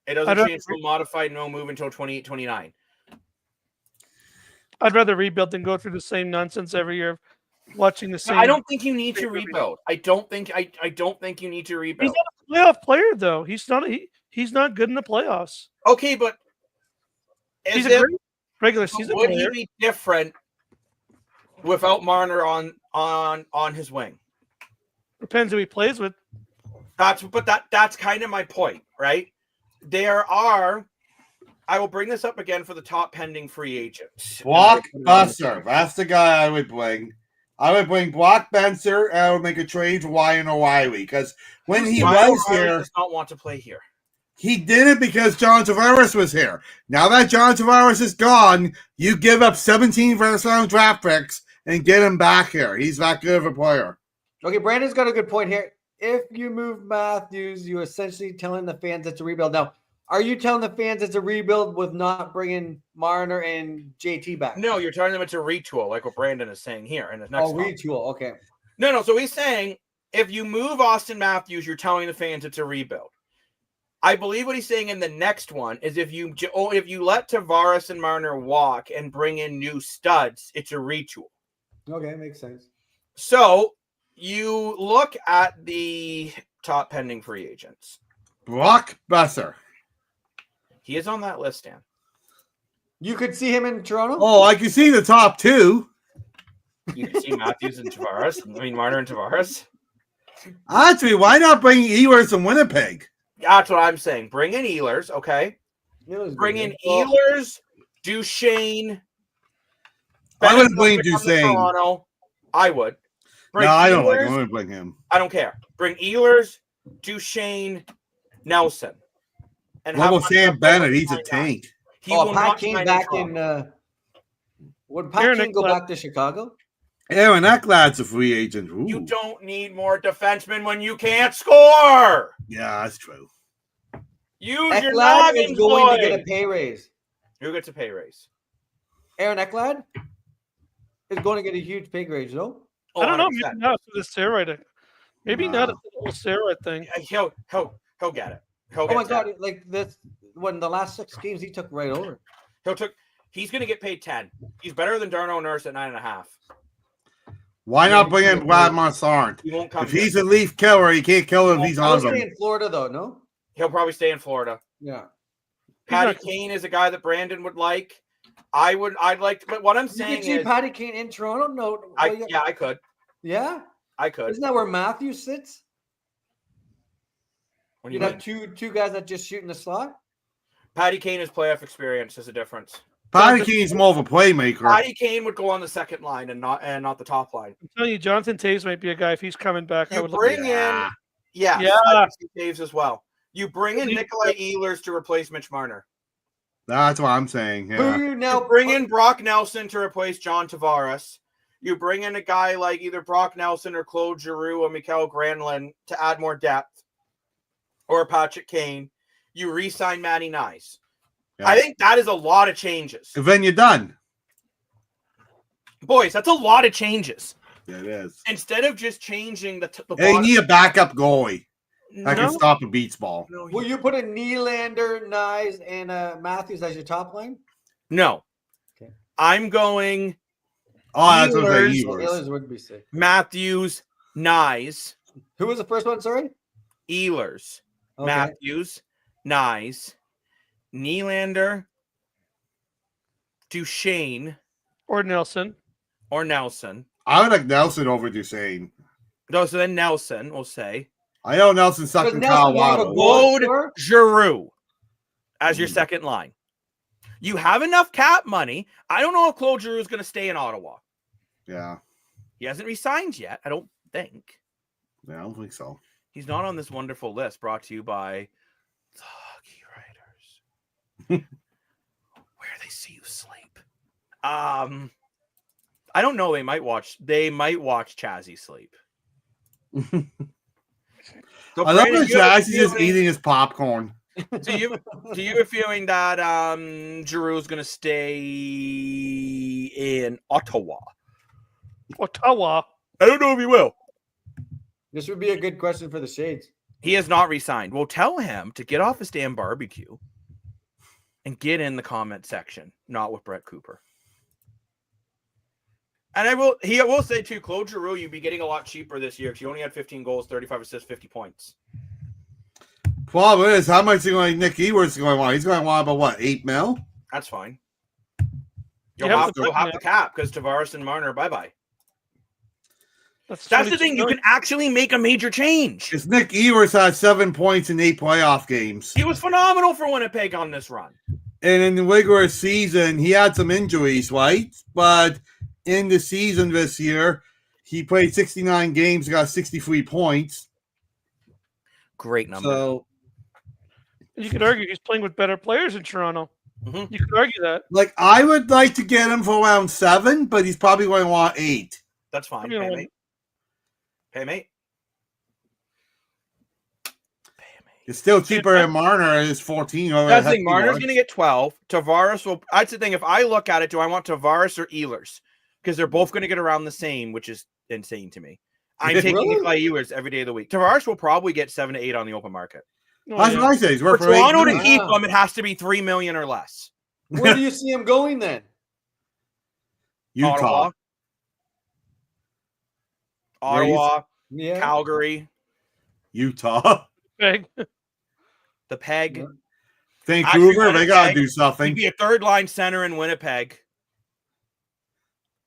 It doesn't change to a modified no move until 28-29. I'd rather rebuild than go through the same nonsense every year. Watching the same. I don't think you need to rebuild. I don't think you need to rebuild. He's not a playoff player though. He's not good in the playoffs. Okay, but He's Is a it, great regular season would he player. be different without Marner on his wing? Depends who he plays with. That's kind of my point, right? There are. I will bring this up again for the top pending free agents. Blockbuster. That's the guy I would bring. I would bring Brock Benser, and I would make a trade for Ryan O'Reilly because when he Ryan was O'Reilly here, does not want to play here. he did it because John Tavares was here. Now that John Tavares is gone, you give up 17 first-round draft picks and get him back here. He's that good of a player. Okay, Brandon's got a good point here. If you move Matthews, you're essentially telling the fans it's a rebuild. Now, are you telling the fans it's a rebuild with not bringing Marner and JT back? No, you're telling them it's a retool, like what Brandon is saying here in the next. Retool. Okay. No. So he's saying if you move Austin Matthews, you're telling the fans it's a rebuild. I believe what he's saying in the next one is if you let Tavares and Marner walk and bring in new studs, it's a retool. Okay, makes sense. So you look at the top pending free agents. Brock Besser. He is on that list, Dan. You could see him in Toronto? Oh, I can see the top two. You can see Matthews and Tavares. Marner and Tavares. Actually, why not bring Ehlers and Winnipeg? That's what I'm saying. Bring in Ehlers, okay? Bring in Ehlers, Duchesne. I wouldn't bring Benedict from Duchesne. Toronto. I would. Bring No, I don't like Ehlers. him. I wouldn't bring him. I don't care. Bring Ehlers, Duchesne, Nelson. And What have about Sam Montgomery Bennett? He's a sign tank. that. He will Pat not King sign back Toronto. in. Would Pat Aaron King go Ekblad. back to Chicago? Aaron Ekblad's a free agent. Ooh. You don't need more defensemen when you can't score. Yeah, that's true. Use your Ekblad noggin, is going to get a boy. pay raise. Who gets a pay raise? Aaron Ekblad is going to get a huge pay raise, no? Oh, I don't know. 100%. Maybe not for the steroid. Maybe not Nah. a whole steroid thing. He'll get it. He'll Oh get my that. God! Like this, when the last 6 games he took right over. He's going to get paid 10. He's better than Darno Nurse at 9.5. Why not bring in Brad Marchand? He won't come. If he's a Leaf killer, you can't kill him if he's He'll on stay them. in Florida though, no? He'll probably stay in Florida. Yeah. Patty not- Kane is a guy that Brandon would like. I'd like to, but what I'm You saying can see is, Patty Kane in Toronto. No, I could. yeah. I could. Isn't that where Matthews sits? What do you You'd mean? have two guys that just shoot in the slot. Patty Kane is playoff experience. Is a difference. Patty Kane's more of a playmaker. Patty Kane would go on the second line and not the top line. I'm telling you, Jonathan Taves might be a guy if he's coming back. I You would bring Yeah. in, yeah, Yeah. Daves as well. You bring in Nikolai Ehlers to replace Mitch Marner. That's what I'm saying. Who Yeah. you now You bring in Brock Nelson to replace John Tavares. You bring in a guy like either Brock Nelson or Claude Giroux or Mikael Granlund to add more depth, or Patrick Kane. You re-sign Matty Nice. Yeah. I think that is a lot of changes. And then you're done. Boys, that's a lot of changes. Yeah, it is. Instead of just changing the Hey, you bottom- need a backup goalie that can No, stop a beats ball. no, will you put a Nylander, Nyes, and Matthews as your top line? no. Okay. I'm going Oh, that's what I'm saying. Ehlers. Ehlers. Ehlers would be sick. Matthews, Nyes, Who was the first one? Sorry. Ehlers, Okay. Matthews, Nyes, Nylander, Duchesne, or Nelson. or Nelson. I would like Nelson over Duchesne. No, so then Nelson, we'll say. I know Nelson sucked in Because Nelson more of a Colorado. goal Claude scorer? Giroux as your second line. You have enough cap money. I don't know if Claude Giroux is going to stay in Ottawa. Yeah. He hasn't resigned yet, I don't think. Yeah, I don't think so. He's not on this wonderful list brought to you by the Hockey Writers. Where they see you sleep. I don't know. They might watch Chazzy sleep. So I love Brandon, that you have a Jazz is just feeling- eating his popcorn. Do you have a feeling that Giroux is going to stay in Ottawa? Ottawa. I don't know if he will. This would be a good question for the Shades. He has not resigned. Well, tell him to get off his damn barbecue and get in the comment section, not with Brett Cooper. And he will say too, Claude Giroux, you'd be getting a lot cheaper this year because you only had 15 goals, 35 assists, 50 points. Problem is, how much is going Nick Ehlers going to want? He's going to want about what, $8 million? That's fine. You You'll have have, the you'll pick have now. the cap because Tavares and Marner, bye-bye. That's That's the 22 thing. You million. can actually make a major change. Because Nick Evers had 7 points in 8 playoff games. He was phenomenal for Winnipeg on this run. And in the regular season, he had some injuries, right? But in the season this year, he played 69 games, got 63 points. Great number. So, You could argue he's playing with better players in Toronto. Mhm. You could argue that. like, I would like to get him for around 7, but he's probably going to want 8. That's fine. You know Pay what? mate. Pay mate. It's still cheaper than Marner. It's 14. That's the thing. Marner's going to get 12. Tavares will. That's the thing. If I look at it, do I want Tavares or Ehlers? Because they're both going to get around the same, which is insane to me. I'm taking Really? Nikolai Ehlers every day of the week. Tavares will probably get 7 to 8 on the open market. Oh, That's yeah. what I say. He's For worth for 8 Toronto to million. keep Wow. him, it has to be $3 million or less. Where do you see him going then? Utah. Ottawa, Yeah. Calgary, Utah. Big. the Peg. Vancouver, they got to Winnipeg, do He'd something. be a third line center in Winnipeg.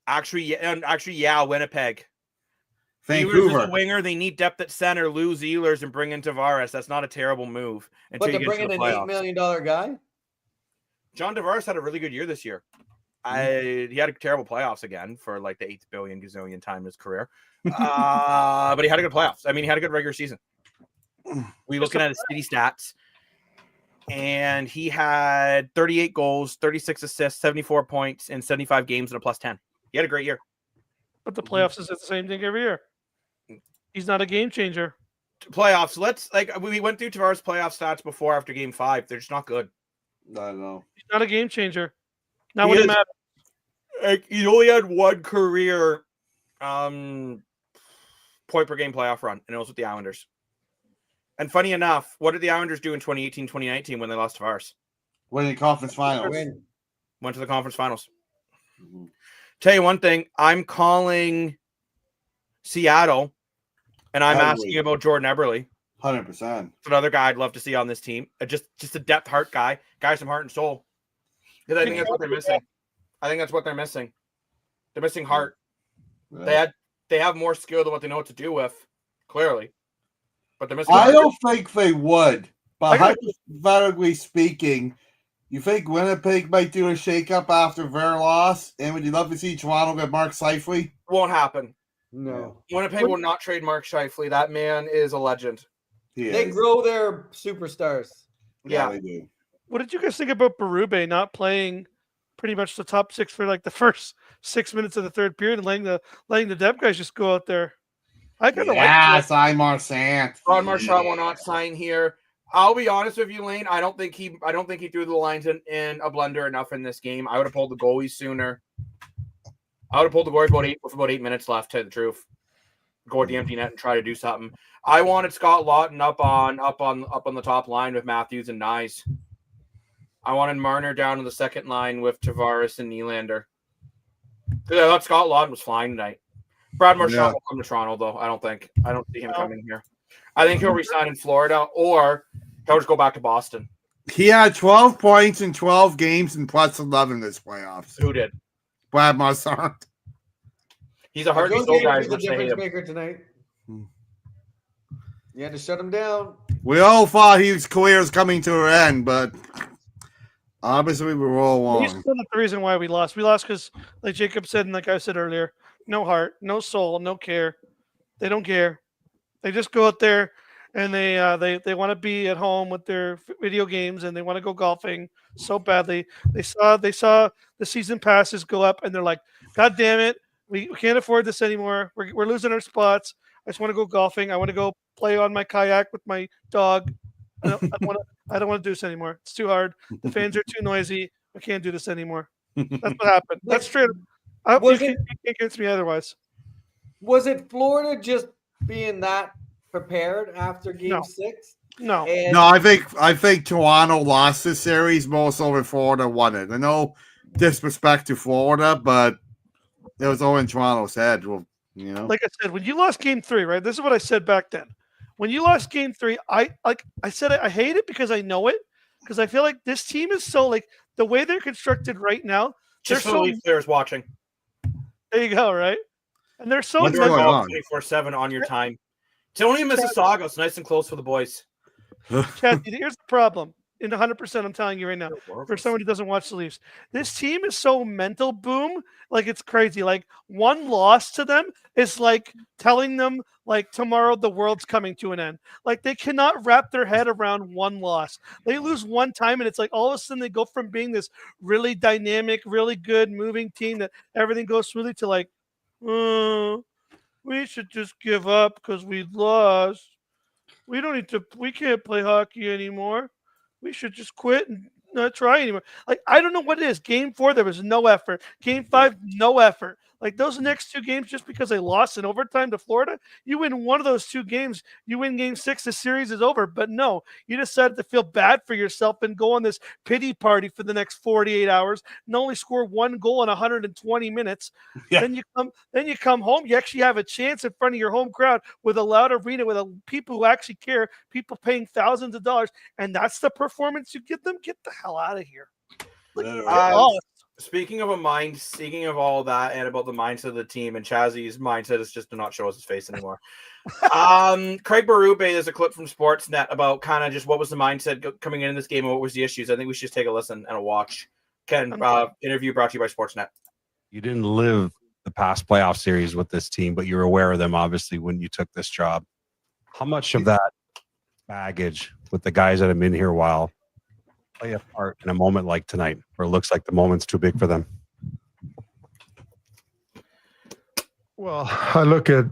Actually, yeah, Winnipeg. Ehlers is Vancouver. a winger. They need depth at center. Lose Ehlers and bring in Tavares. That's not a terrible move until But you to get bring to in the an playoffs. $8 million guy? John Tavares had a really good year this year. He had a terrible playoffs again for like the 8th billion gazillion time in his career. But he had a good playoffs. I mean, he had a good regular season. We looking at his city stats, and he had 38 goals, 36 assists, 74 points in 75 games and a +10. He had a great year. But the playoffs is the same thing every year. He's not a game changer. Playoffs. We went through Tavares' playoff stats before after Game 5. They're just not good. I don't know. He's not a game changer. Not He when it is- matters. Like, he only had one career point per game playoff run, and it was with the Islanders. And funny enough, what did the Islanders do in 2018, 2019 when they lost to Tavares? Winning conference finals. Win. Went to the conference finals. Mhm. Tell you one thing, I'm calling Seattle, and I'm Eberle. asking about Jordan Eberle. 100%. It's another guy I'd love to see on this team. Just a depth heart guy, some heart and soul. Because I think that's what they're missing. I think that's what they're missing. They're missing heart. They have more skill than what they know what to do with, clearly. But they're missing. I heart. don't think they would. But I hypothetically speaking, you think Winnipeg might do a shakeup after their loss? And would you love to see Toronto get Mark Scheifele? Won't happen. No. Winnipeg will not trade Mark Scheifele. That man is a legend. He They is. grow their superstars. Yeah. they do. What did you guys think about Berube not playing pretty much the top 6 for like the first 6 minutes of the third period and letting the depth guys just go out there? I kind of Yes, I'm Marchand. Ron Marchand will not sign here. I'll be honest with you, Lane. I don't think he threw the lines in a blender enough in this game. I would have pulled the goalies sooner. I would have pulled the goalies with about 8 minutes left, to tell you the truth. Go at the empty net and try to do something. I wanted Scott Lawton up on the top line with Matthews and Nyes. I wanted Marner down to the second line with Tavares and Nylander. I thought Scott Lawton was flying tonight. Brad Marchand Yeah. will come to Toronto, though. I don't see him coming here. I think he'll resign in Florida, or he'll just go back to Boston. He had 12 points in 12 games and plus 11 this playoffs. Who did? Brad Marchand. He's a heart and Jones soul Gage guy. was as the much as I hate difference him. maker tonight. Hmm. You had to shut him down. We all thought his career was coming to an end, but obviously we were all He's wrong. still not the reason why we lost. We lost because, like Jacob said, and like I said earlier, no heart, no soul, no care. They don't care. They just go out there and they want to be at home with their video games and they want to go golfing so badly. They saw the season passes go up and they're like, God damn it, we can't afford this anymore. We're losing our spots. I just want to go golfing. I want to go play on my kayak with my dog. I don't want to do this anymore. It's too hard. The fans are too noisy. I can't do this anymore. That's what happened. That's straight. You can't convince me otherwise. Was it Florida just being that prepared after Game No. 6? No. And No, I think Toronto lost this series more so than Florida won it. I know disrespect to Florida, but it was all in Toronto's head. Well, you know. Like I said, when you lost Game 3, right? This is what I said back then. When you lost Game 3, I said I hate it because I know it. Because I feel like this team is so like the way they're constructed right now, Just for they're the so Leaf players watching. there you go, right? And they're so What's They're going on? 24/7 on your time. It's only in Mississauga. It's nice and close for the boys. Chad, here's the problem. In 100%, I'm telling you right now, for someone who doesn't watch the Leafs, this team is so mental boom, like it's crazy. Like one loss to them is like telling them like tomorrow the world's coming to an end. Like they cannot wrap their head around one loss. They lose one time, and it's like all of a sudden they go from being this really dynamic, really good moving team that everything goes smoothly to like, we should just give up because we lost. We don't need to. We can't play hockey anymore. We should just quit and not try anymore. Like, I don't know what it is. Game 4, there was no effort. Game 5, no effort. Like, those next 2 games, just because they lost in overtime to Florida, you win one of those 2 games, you win Game 6, the series is over. But no, you decided to feel bad for yourself and go on this pity party for the next 48 hours and only score 1 goal in 120 minutes. Yeah. Then you come home, you actually have a chance in front of your home crowd with a loud arena, with people who actually care, people paying thousands of dollars, and that's the performance you give them. Get the hell out of here. Speaking of all that and about the mindset of the team, and Chazzy's mindset is just to not show us his face anymore. Craig Berube, there's a clip from Sportsnet about kind of just what was the mindset coming into this game and what was the issues. I think we should just take a listen and a watch. Ken, interview brought to you by Sportsnet. You didn't live the past playoff series with this team, but you were aware of them, obviously, when you took this job. How much of that baggage with the guys that have been here a while play a part in a moment like tonight, where it looks like the moment's too big for them? Well, I look at,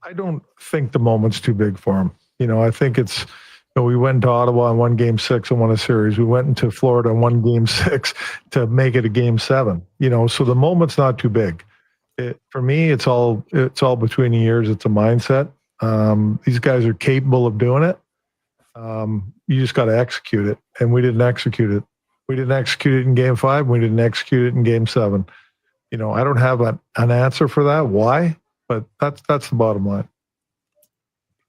I don't think the moment's too big for him. I think it's, we went into Ottawa and won Game 6 and won a series. We went into Florida and won Game 6 to make it a Game 7. So the moment's not too big. For me, it's all between the ears. It's a mindset. These guys are capable of doing it. You just got to execute it, and we didn't execute it. We didn't execute it in Game 5. We didn't execute it in Game 7. I don't have an answer for that. Why? But that's the bottom line.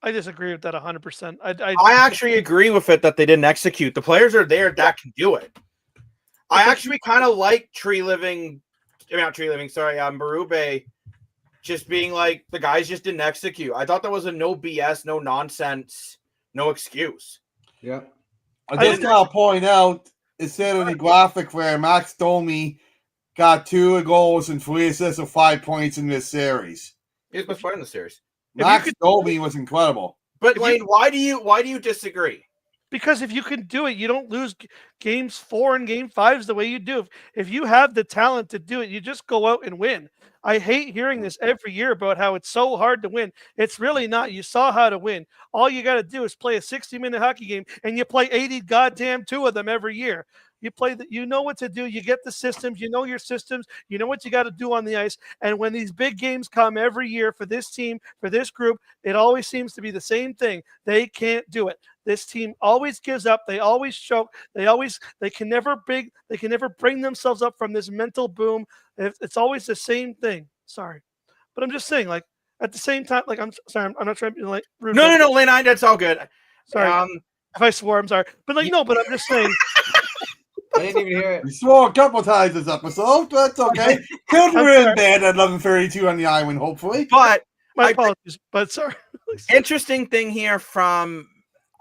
I disagree with that 100%. I actually agree with it that they didn't execute. The players are there that can do it. I actually kind of like Berube just being like, the guys just didn't execute. I thought that was a no BS, no nonsense, no excuse. Yeah. I just gotta point out, it said in the graphic where Max Domi got 2 goals and 3 assists of 5 points in this series. He was playing the series. Max Domi was incredible. But Lane, why do you disagree? Because if you can do it, you don't lose games 4 and Game 5s the way you do. If you have the talent to do it, you just go out and win. I hate hearing this every year about how it's so hard to win. It's really not. You saw how to win. All you got to do is play a 60-minute hockey game, and you play 80 goddamn 2 of them every year. You play that. You know what to do. You get the systems. You know your systems. You know what you got to do on the ice. And when these big games come every year for this team, for this group, it always seems to be the same thing. They can't do it. This team always gives up. They always choke. They can never bring themselves up from this mental boom. It's always the same thing. Sorry, but I'm just saying, like, at the same time, like, I'm sorry, I'm not trying to be like rude. No, Lane, that's all good. Sorry, if I swore, I'm sorry, but like, no, but I'm just saying. I didn't even hear it. We swore a couple times this episode, but that's okay. Children were in bed at 11:32 on the island, hopefully. But my apologies, but sorry. Interesting thing here from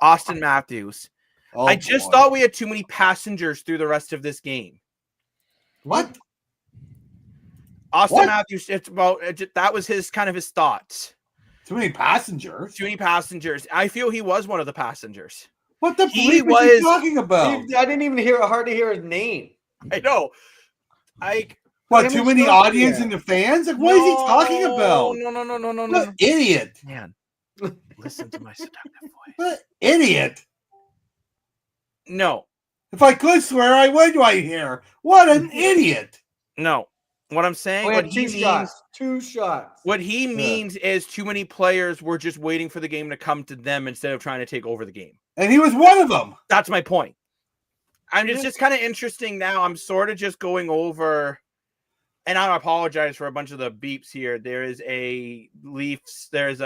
Austin Matthews. I just thought we had too many passengers through the rest of this game. What? Austin Matthews, that was his thoughts. Too many passengers? Too many passengers. I feel he was one of the passengers. What the bleep was he talking about? I didn't even hardly hear his name. I know. What, too many audience in the fans? Like, what is he talking about? No. What idiot. Man, listen to my seductive voice. What idiot. No. If I could swear, I would right here. What an idiot. No. What I'm saying, two shots. What he means is too many players were just waiting for the game to come to them instead of trying to take over the game. And he was one of them. That's my point. It's just kind of interesting now. I'm sort of just going over, and I apologize for a bunch of the beeps here. There is a Leafs, there's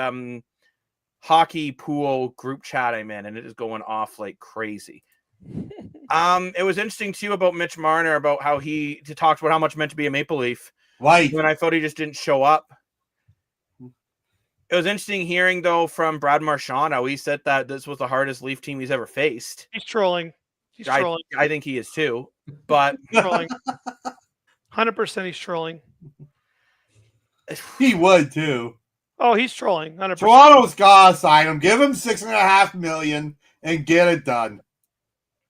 hockey pool group chat I'm in, and it is going off like crazy. It was interesting too about Mitch Marner, about how he talked about how much it meant to be a Maple Leaf. Right. When I thought he just didn't show up. It was interesting hearing though from Brad Marchand how he said that this was the hardest Leaf team he's ever faced. He's trolling. He's trolling. I think he is too, but Trolling. 100% he's trolling. He would too. Oh, he's trolling. 100%. Toronto's gotta sign him. Give him $6.5 million and get it done.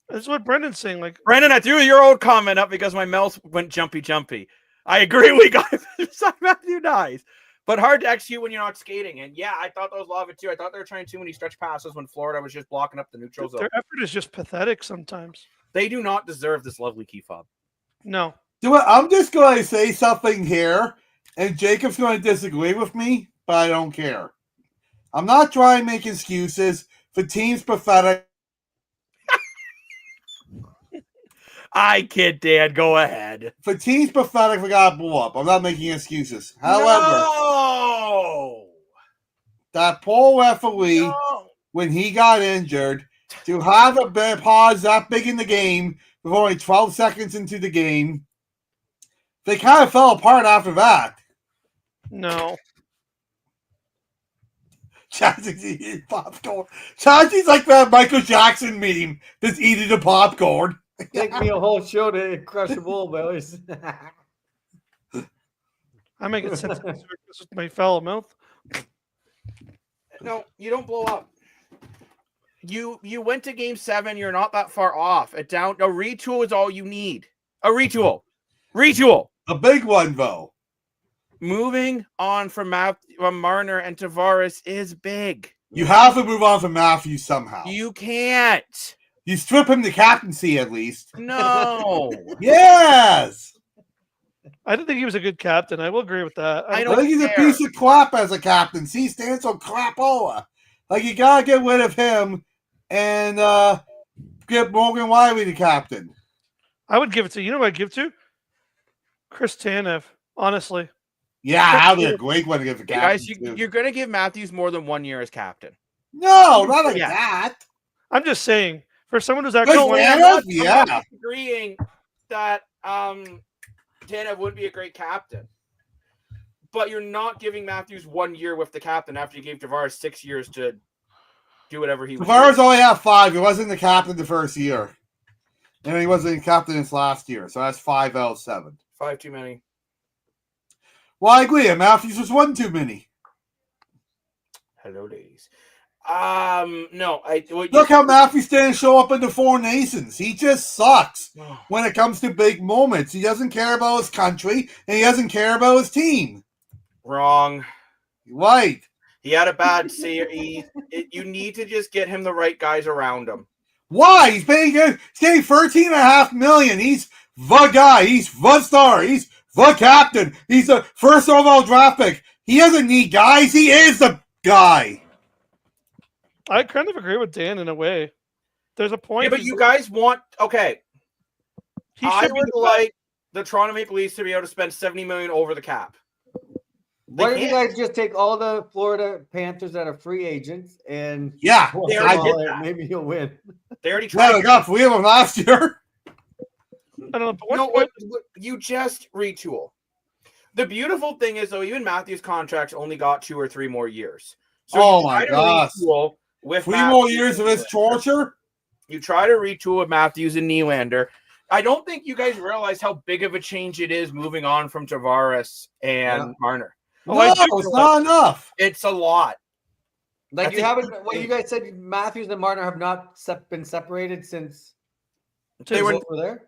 That's what Brendan's saying. Like, Brendan, I threw your old comment up because my mouth went jumpy. I agree. We got Matthew Knies, but hard to execute when you're not skating. And yeah, I thought that was a lot of it too. I thought they were trying too many stretch passes when Florida was just blocking up the neutral zone. their effort is just pathetic sometimes. They do not deserve this lovely key fob. No. I'm just going to say something here, and Jacob's going to disagree with me, but I don't care. I'm not trying to make excuses for teams pathetic. I kid, Dan. Go ahead. For teams pathetic, we got to blow up. I'm not making excuses. However, no! that poor referee, when he got injured, to have a big pause that big in the game with only 12 seconds into the game, they kind of fell apart after that. No. Chancey's eating popcorn. Chancey's like that Michael Jackson meme that's eating the popcorn. Take me a whole show to crush a bull, boys. I make it sense with my foul mouth. No, you don't blow up. You went to game 7. You're not that far off. A retool is all you need. A retool. A big one, though. Moving on from Marner and Tavares is big. You have to move on from Matthews somehow. You can't. You strip him the captaincy at least. No. Yes. I didn't think he was a good captain. I will agree with that. I I don't think he's a care. piece of crap as a captain. He stands on crapola. Like, you gotta get rid of him and get Morgan Wiley the captain. I would give it to, you know what I'd give to? Chris Tanev, honestly. Yeah, that'd be a great one to give the Hey captain. guys, you're going to give Matthews more than 1 year as captain. No, not like Yeah. that. I'm just saying, for someone who's Chris actually Tanev? I'm Yeah. not agreeing that Tanev would be a great captain. But you're not giving Matthews 1 year with the captain after you gave Tavares 6 years to do whatever he was Tavares doing. only had 5. He wasn't the captain the first year. And he wasn't the captain his last year. So that's 5 out of 7. 5 too many. Well, I agree. Matthews was 1 too many. Hello, ladies. No, Look how Matthews didn't show up in the Four Nations. He just sucks when it comes to big moments. He doesn't care about his country, and he doesn't care about his team. Wrong. Right. He had a bad series. You need to just get him the right guys around him. Why? He's getting $13.5 million. He's the guy. He's the star. He's the captain. He's the first overall draft pick. He doesn't need guys. He is the guy. I kind of agree with Dan in a way. There's a point. Yeah, but you guys want okay. He I should be would the like the Toronto Maple Leafs to be able to spend $70 million over the cap. Why don't you guys just take all the Florida Panthers that are free agents and Yeah, They I already did did that. maybe you'll win. They already Well, tried. I got 3 of them last year. I don't know. But No, what you just retool. The beautiful thing is, though, even Matthews' contracts only got 2 or 3 more years. So Oh you my try to gosh. retool with 3 Matthews more years of and his torture. You try to retool with Matthews and Nylander. I don't think you guys realize how big of a change it is moving on from Tavares and Marner. Oh, I No, do it's not enough. It's a lot. Like I you think- haven't. What you guys said, Matthews and Marner have not been separated since They were over there.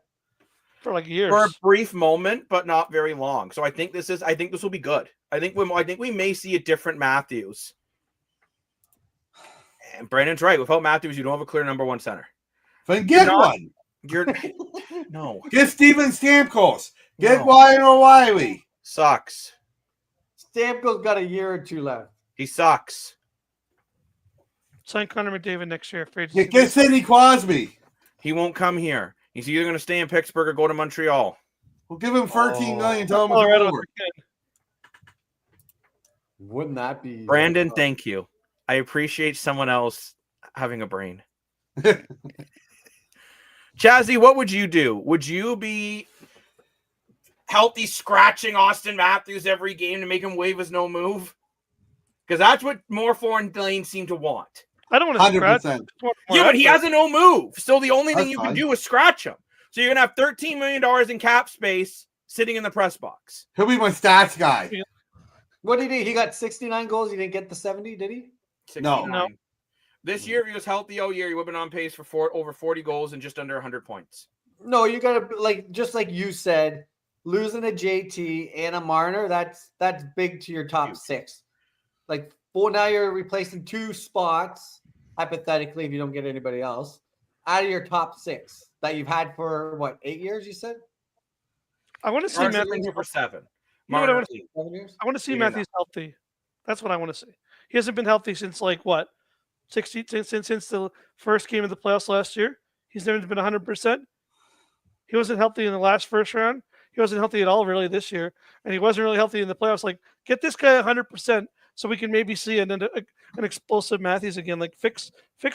for like years. for a brief moment, but not very long. So I think this will be good. I think we may see a different Matthews. And Brandon's right. Without Matthews, you don't have a clear number 1 center. Then get not- one. You're no Get Steven Stamkos. Get No. Ryan O'Reilly. sucks. Stamkos got a year or 2 left. He sucks. Sign Connor McDavid next year. Get Sidney Crosby. He won't come here. He's either going to stay in Pittsburgh or go to Montreal. We'll give him $13 million. Tell him to Colorado come over. again. Wouldn't that be Brandon, thank you. I appreciate someone else having a brain. Chazzy, what would you do? Would you be healthy scratching Austin Matthews every game to make him wave his no move? Because that's what Morphor and Lane seem to want. I don't want to scratch. 100%. Yeah, but he has a no move. So the only thing That's you fine. can do is scratch him. So you're going to have $13 million in cap space sitting in the press box. He'll be my stats guy. What did he? He got 69 goals. He didn't get the 70, did he? 69. No. This year, if he was healthy all year, he would have been on pace for over 40 goals and just under 100 points. No, you gotta just like you said, losing a JT and a Marner, that's big to your top six. Like, well, now you're replacing 2 spots, hypothetically, if you don't get anybody else, out of your top 6 that you've had for what, 8 years? You said I want to see Marner's been Matthews. here for 7. You know what I Marner, want to see? 7 years. I want to see Figure it Matthews healthy. That's what I want to see. He hasn't been healthy since like what, 60 since the first game of the playoffs last year. He's never been 100%. He wasn't healthy in the last first round. He wasn't healthy at all really this year, and he wasn't really healthy in the playoffs. Like, get this guy 100% so we can maybe see an explosive Matthews again. Like, fix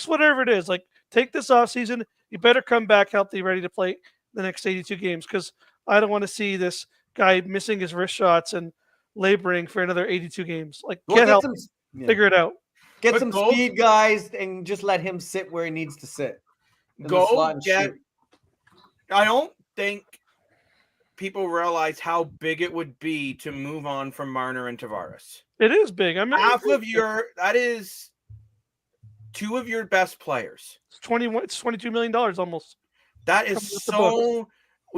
whatever it is. Like, take this off season. You better come back healthy, ready to play the next 82 games, because I don't want to see this guy missing his wrist shots and laboring for another 82 games. Like, get healthy, figure it out. Get But some go- speed guys and just let him sit where he needs to sit. in the Go slot and get. shoot. I don't think people realize how big it would be to move on from Marner and Tavares. It is big. I mean, That is 2 of your best players. it's 21. It's $22 million almost. That Coming is off the so.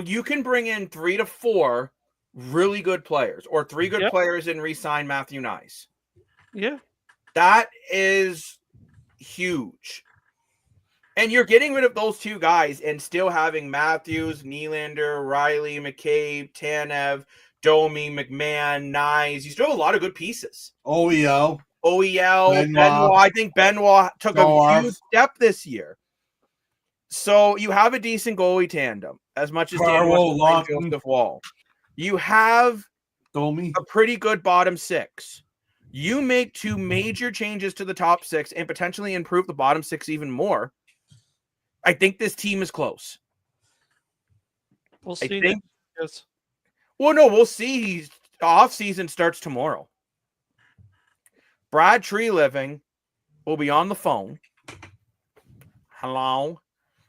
You can bring in 3 to 4 really good players, or 3 good Yep. players, and re-sign Matthew Nyes. Yeah. That is huge. And you're getting rid of those 2 guys and still having Matthews, Nylander, Riley, McCabe, Tanev, Domi, McMahon, Nyes. You still have a lot of good pieces. OEL. OEL, Benoit. Benoit. I think Benoit took a North. huge step this year. So you have a decent goalie tandem, as much as Dan Carwell, wants to play Lawton. Joseph Wall. You have Domi. a pretty good bottom 6. You make 2 major changes to the top 6 and potentially improve the bottom 6 even more. I think this team is close. We'll I see. think- Yes. Well, no, we'll see. Off season starts tomorrow. Brad Treliving will be on the phone. Hello.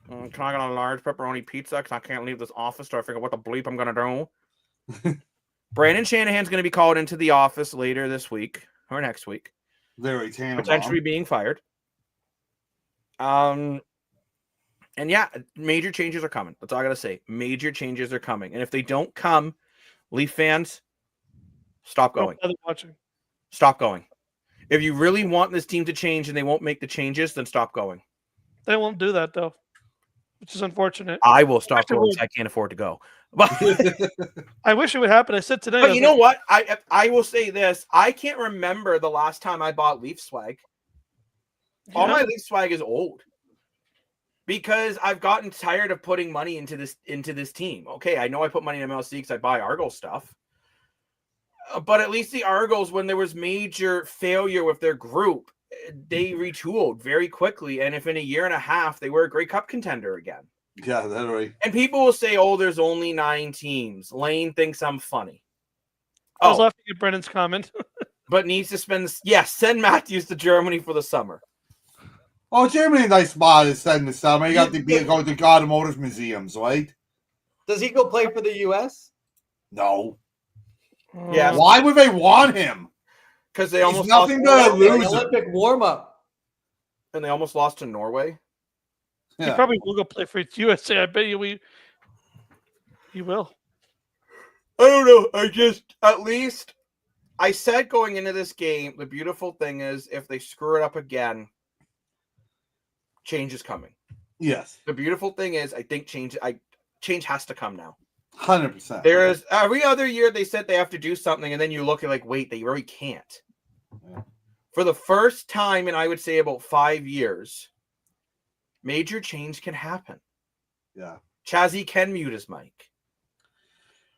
Can I get a large pepperoni pizza? Because I can't leave this office till I figure out what the bleep I'm going to do. Brandon Shanahan's going to be called into the office later this week or next week, Larry Tannenbaum. potentially being fired. And yeah, major changes are coming. That's all I got to say. Major changes are coming. And if they don't come, Leaf fans, stop going. Don't bother watching. Stop going. If you really want this team to change and they won't make the changes, then stop going. They won't do that though, which is unfortunate. I will stop Actually, going. 'Cause I can't afford to go. But, I wish it would happen. I said today. I but was you like, know what? I will say this. I can't remember the last time I bought Leaf swag. All yeah, my Leaf swag is old. Because I've gotten tired of putting money into this team. Okay, I know I put money in MLC because I buy Argo stuff. But at least the Argos, when there was major failure with their group, they retooled very quickly. And if in a year and a half, they were a Grey Cup contender again. Yeah, that's right. And people will say, oh, there's only 9 teams. Lane thinks I'm funny. I was Oh, laughing at Brendan's comment. but needs to spend, send Matthews to Germany for the summer. Oh, Germany, nice spot is in the summer. You got to go to the automotive museums, right? Does he go play for the U.S.? No. Yeah. Why would they want him? Because they He's almost nothing lost, but a The loser. Olympic warm-up. and they almost lost to Norway. He Yeah. probably will go play for USA. I bet you he will. I don't know. At least I said going into this game, the beautiful thing is if they screw it up again, change is coming. Yes. The beautiful thing is I think change has to come now. 100%. There is every other year they said they have to do something, and then you look at like, wait, they really can't. Yeah. For the first time in I would say about 5 years, major change can happen. Yeah. Chazzy can mute his mic.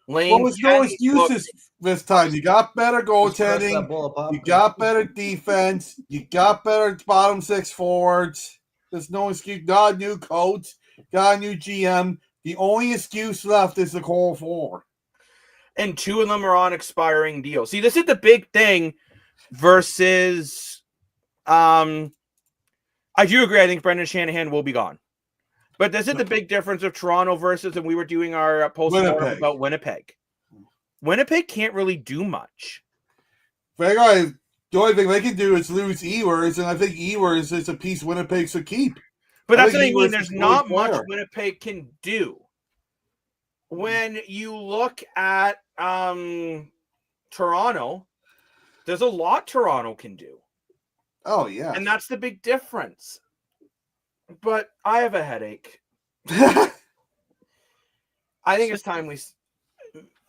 Well, Lane there's no can- excuses this time. You got better Just press that goaltending. bowl of popcorn. You got better defense. You got better bottom 6 forwards. There's no excuse. Not a new coach. got a new GM. The only excuse left is the Core 4. And 2 of them are on expiring deals. See, this is the big thing versus I do agree. I think Brendan Shanahan will be gone. But this is the big difference of Toronto versus, and we were doing our post-mortem about Winnipeg. Winnipeg can't really do much. The only thing they can do is lose Ewers, and I think Ewers is a piece Winnipeg should keep. But that's what I mean. There's not much Winnipeg can do. When you look at Toronto, there's a lot Toronto can do. Oh, yeah. And that's the big difference. But I have a headache. I think it's time we...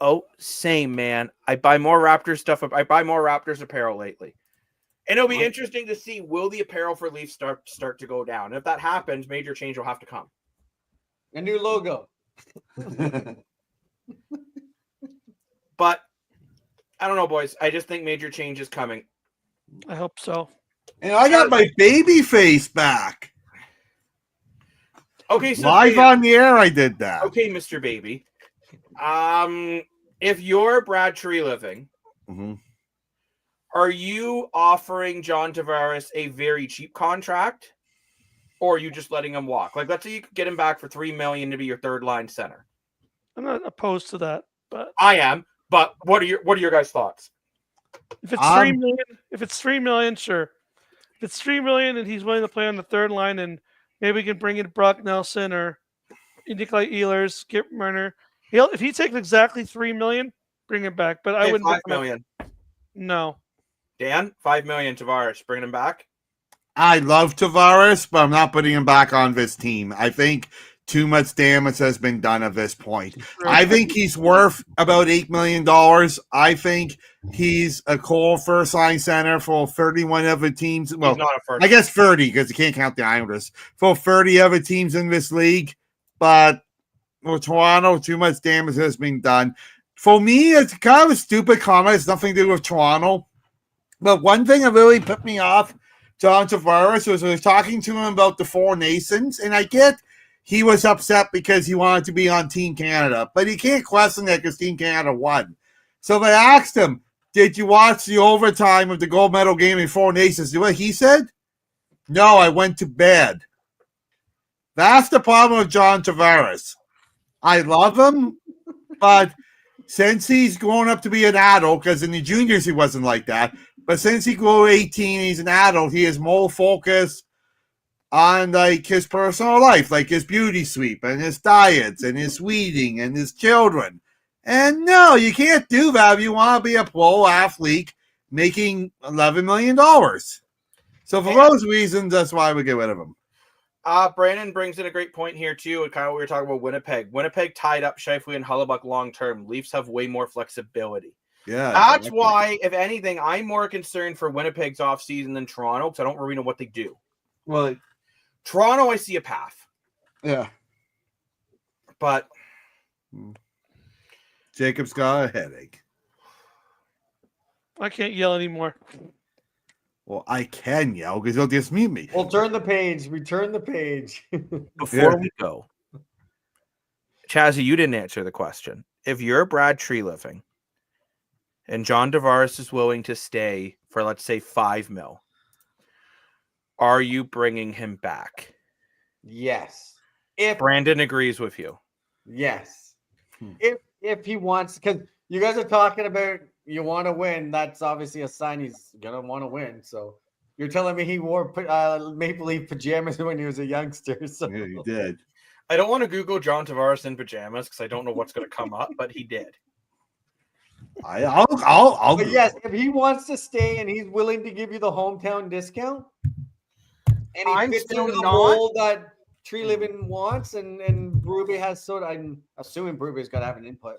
Oh, same, man. I buy more Raptors stuff. I buy more Raptors apparel lately. And it'll be interesting to see, will the apparel for Leafs start to go down? And if that happens, major change will have to come. A new logo. But I don't know, boys. I just think major change is coming. I hope so. And I got my baby face back. Okay, so live on the air, I did that. Okay, Mr. Baby. If you're Brad Treliving, are you offering John Tavares a very cheap contract, or are you just letting him walk? Like, let's say you could get him back for $3 million to be your third line center. I'm not opposed to that, but I am. But what are your guys' thoughts? If it's $3 million, sure. If it's $3 million and he's willing to play on the third line, and maybe we can bring in Brock Nelson or Nikolai Ehlers, Skip Marner. If he takes exactly $3 million, bring him back. But I wouldn't. $5 million. No. Dan, $5 million. Tavares, bringing him back. I love Tavares, but I'm not putting him back on this team. I think too much damage has been done at this point. I think he's worth about $8 million. I think he's a core first line center for 31 other teams. Well, he's not a first. I guess 30 because you can't count the Islanders. For 30 other teams in this league, but for Toronto, too much damage has been done. For me, it's kind of a stupid comment. It's nothing to do with Toronto. But one thing that really put me off John Tavares was I was talking to him about the Four Nations, and I get he was upset because he wanted to be on Team Canada, but he can't question that because Team Canada won. So they asked him, did you watch the overtime of the gold medal game in Four Nations? You know what he said? No, I went to bed. That's the problem with John Tavares. I love him, but since he's grown up to be an adult, because in the juniors he wasn't like that, but since he grew 18, he's an adult, he has more focus on like his personal life, like his beauty sleep and his diets and his weeding and his children. And no, you can't do that if you want to be a pro athlete making $11 million. So for those reasons, that's why we get rid of him. Brandon brings in a great point here, too. And kind of what we were talking about Winnipeg. Winnipeg tied up Scheifele and Hellebuyck long term. Leafs have way more flexibility. Yeah. That's why, if anything, I'm more concerned for Winnipeg's offseason than Toronto because I don't really know what they do. Well, Toronto, I see a path. Yeah. But Jacob's got a headache. I can't yell anymore. Well, I can yell because he'll just mute me. We'll turn the page. Return the page. Before we go, Chazzy, you didn't answer the question. If you're Brad Treliving and John Tavares is willing to stay for, let's say, $5 million, are you bringing him back? Yes. Brandon agrees with you. Yes. If he wants, because you guys are talking about you want to win, that's obviously a sign he's gonna want to win. So you're telling me he wore Maple Leaf pajamas when he was a youngster? So Yeah, he did. I don't want to Google John Tavares in pajamas because I don't know what's going to come up, but he did. I'll But yes, if he wants to stay and he's willing to give you the hometown discount, and he I'm fits still into the not- mold that Treliving wants, and Berube has, so I'm assuming Berube's got to have an input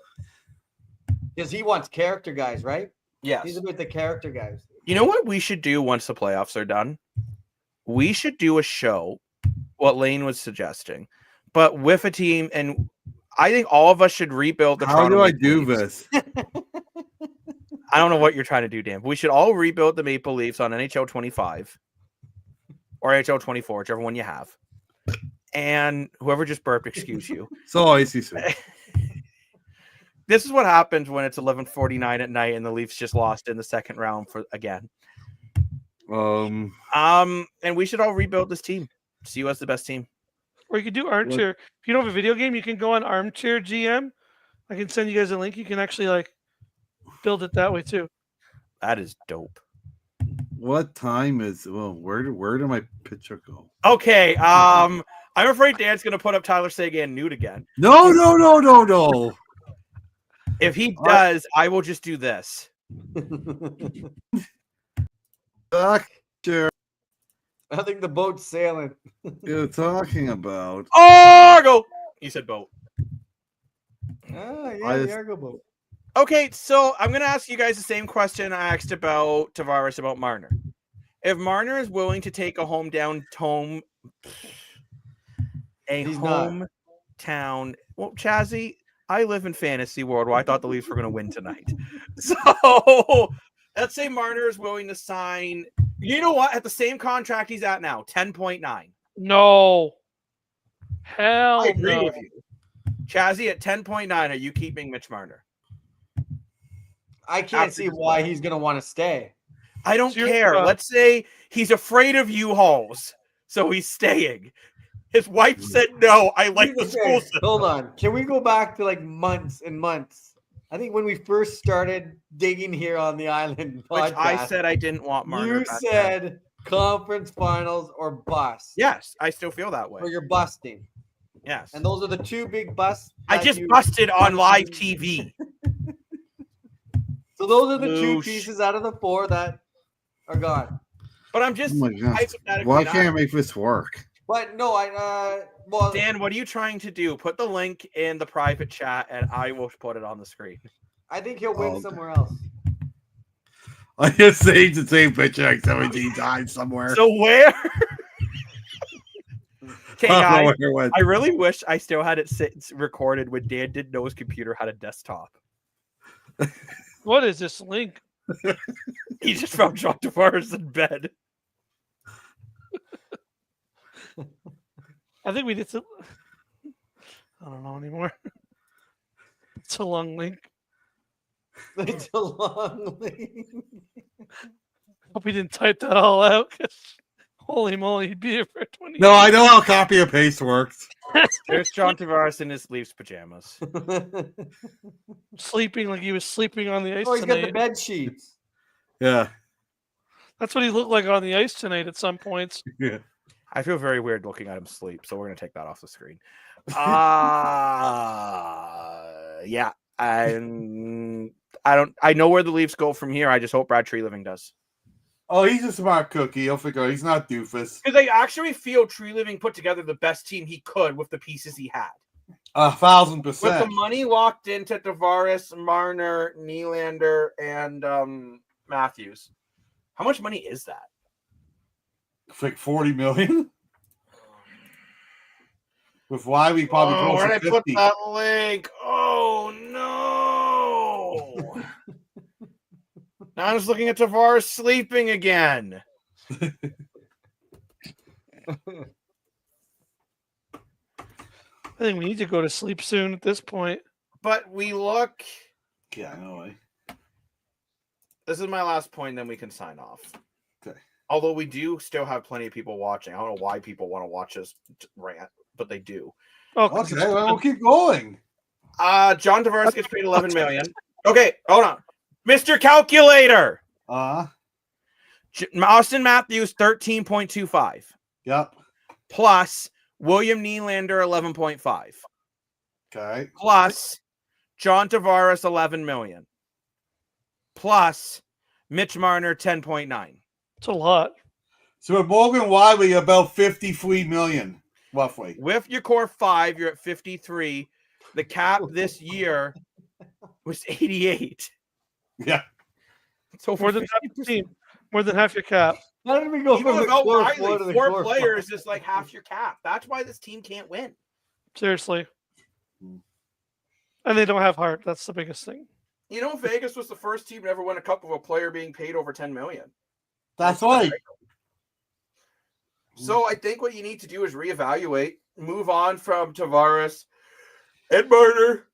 because he wants character guys, right? Yes. He's about the character guys. You know what we should do once the playoffs are done? We should do a show, what Lane was suggesting, but with a team, and I think all of us should rebuild the How Toronto do I Maple do Leafs. this? I don't know what you're trying to do, Dan, but we should all rebuild the Maple Leafs on NHL 25 or NHL 24, whichever one you have. And whoever just burped, excuse you. So ICC. This is what happens when it's 11:49 at night and the Leafs just lost in the second round again. And we should all rebuild this team. See who has the best team. Or you could do Armchair. If you don't have a video game, you can go on Armchair GM. I can send you guys a link. You can actually like build it that way too. That is dope. What time is? Well, where did my picture go? Okay. I'm afraid Dan's gonna put up Tyler Seguin nude again. No. If he does, I will just do this. Sure. I think the boat's sailing. You're talking about Argo. You said boat. Yeah, the Argo boat. Okay, so I'm going to ask you guys the same question I asked about Tavares about Marner. If Marner is willing to take a hometown, well, Chazzy, I live in fantasy world where I thought the Leafs were going to win tonight. So let's say Marner is willing to sign. You know what? At the same contract he's at now, 10.9. No. Hell I agree no. with you. Chazzy, at 10.9, are you keeping Mitch Marner? I can't see why he's going to want to stay. I don't care. Let's say he's afraid of U-Hauls, so he's staying. His wife said no. I like the school system. Hold on. Can we go back to like months and months? I think when we first started digging here on the island podcast, which I said I didn't want Marner. You said conference finals or bust. Yes, I still feel that way. Or you're busting. Yes. And those are the two big busts. I just busted on live TV. So those are the two pieces out of the four that are gone. But I'm just why can't I make this work? But no, well, Dan, what are you trying to do? Put the link in the private chat and I will put it on the screen. I think he'll win somewhere else. I just saved the same picture like 17 times somewhere. So where? Okay, guys, where I really wish I still had it recorded when Dan didn't know his computer had a desktop. What is this link? He just found John Tavares in bed. I think we did some. I don't know anymore. It's a long link. It's a long link. Hope he didn't type that all out. 'Cause holy moly, he'd be here for 20 No, I know how copy and paste works. There's John Tavares in his Leafs pajamas. Sleeping like he was sleeping on the ice Oh, he's tonight. got the bed sheets. Yeah. That's what he looked like on the ice tonight at some points. Yeah. I feel very weird looking at him sleep, so we're gonna take that off the screen. Yeah. I know where the Leafs go from here. I just hope Brad Treliving does. Oh, he's a smart cookie. He'll figure out. He's not doofus. Because I actually feel Treliving put together the best team he could with the pieces he had. 1,000%. With the money locked into Tavares, Marner, Nylander, and Matthews. How much money is that? It's like 40 million. With why we probably close where to did I put 50. that link? Oh no! Now I'm just looking at Tavares sleeping again. I think we need to go to sleep soon at this point. But we look. Yeah, I know. This is my last point, then we can sign off. Okay. Although we do still have plenty of people watching. I don't know why people want to watch us rant, but they do. Oh, Okay, well, we'll keep going. John Tavares gets paid $11 million. Okay, hold on. Mr. Calculator. Austin Matthews, 13.25. Yep. Plus William Nylander, 11.5. Okay. Plus John Tavares, 11 million. Plus Mitch Marner, 10.9. It's a lot. So with Morgan Wiley, about 53 million, roughly. With your core 5, you're at 53. The cap this year was 88. Yeah. So more than half your team, more than half your cap. How did we go Even from the without core Riley, four to the 4 core players five? is like half your cap. That's why this team can't win. Seriously. And they don't have heart. That's the biggest thing. You know, Vegas was the first team to ever win a cup with a player being paid over 10 million. That's right. So I think what you need to do is reevaluate move on from Tavares and Marner,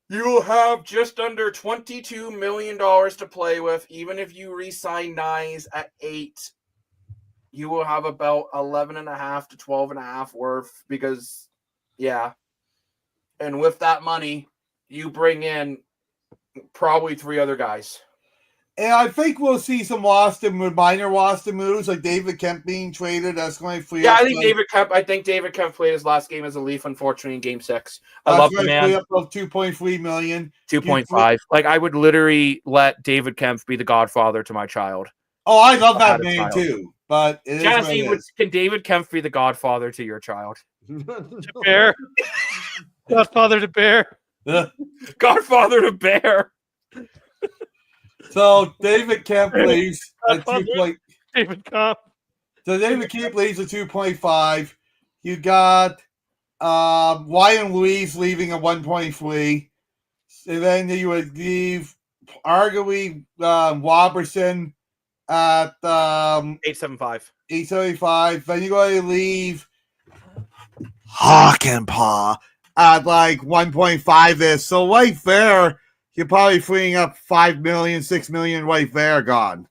you will have just under $22 million to play with. Even if you re-sign Nyes at 8, you will have about 11.5 to 12.5 worth because, yeah. And with that money, you bring in probably 3 other guys. And I think we'll see some minor Boston moves, like David Kemp being traded. That's going to free up. I think David Kemp played his last game as a Leaf, unfortunately, in Game 6. I love the man. Free up of $2.3 million. 2.5. Like, I would literally let David Kemp be the godfather to my child. Oh, I love that name too. But it Jesse, can David Kemp be the godfather to your child? To Bear. Godfather to Bear. Godfather to Bear. So David Kemp leaves at 2. David Kemp. So David Kemp leaves at 2.5. You got Ryan Louise leaving at 1.3. And then you would leave arguably Robertson at 875. 875. Then you're going to leave Hakanpää at like 1.5 ish. So right there, you're probably freeing up $5 million, $6 million right there gone.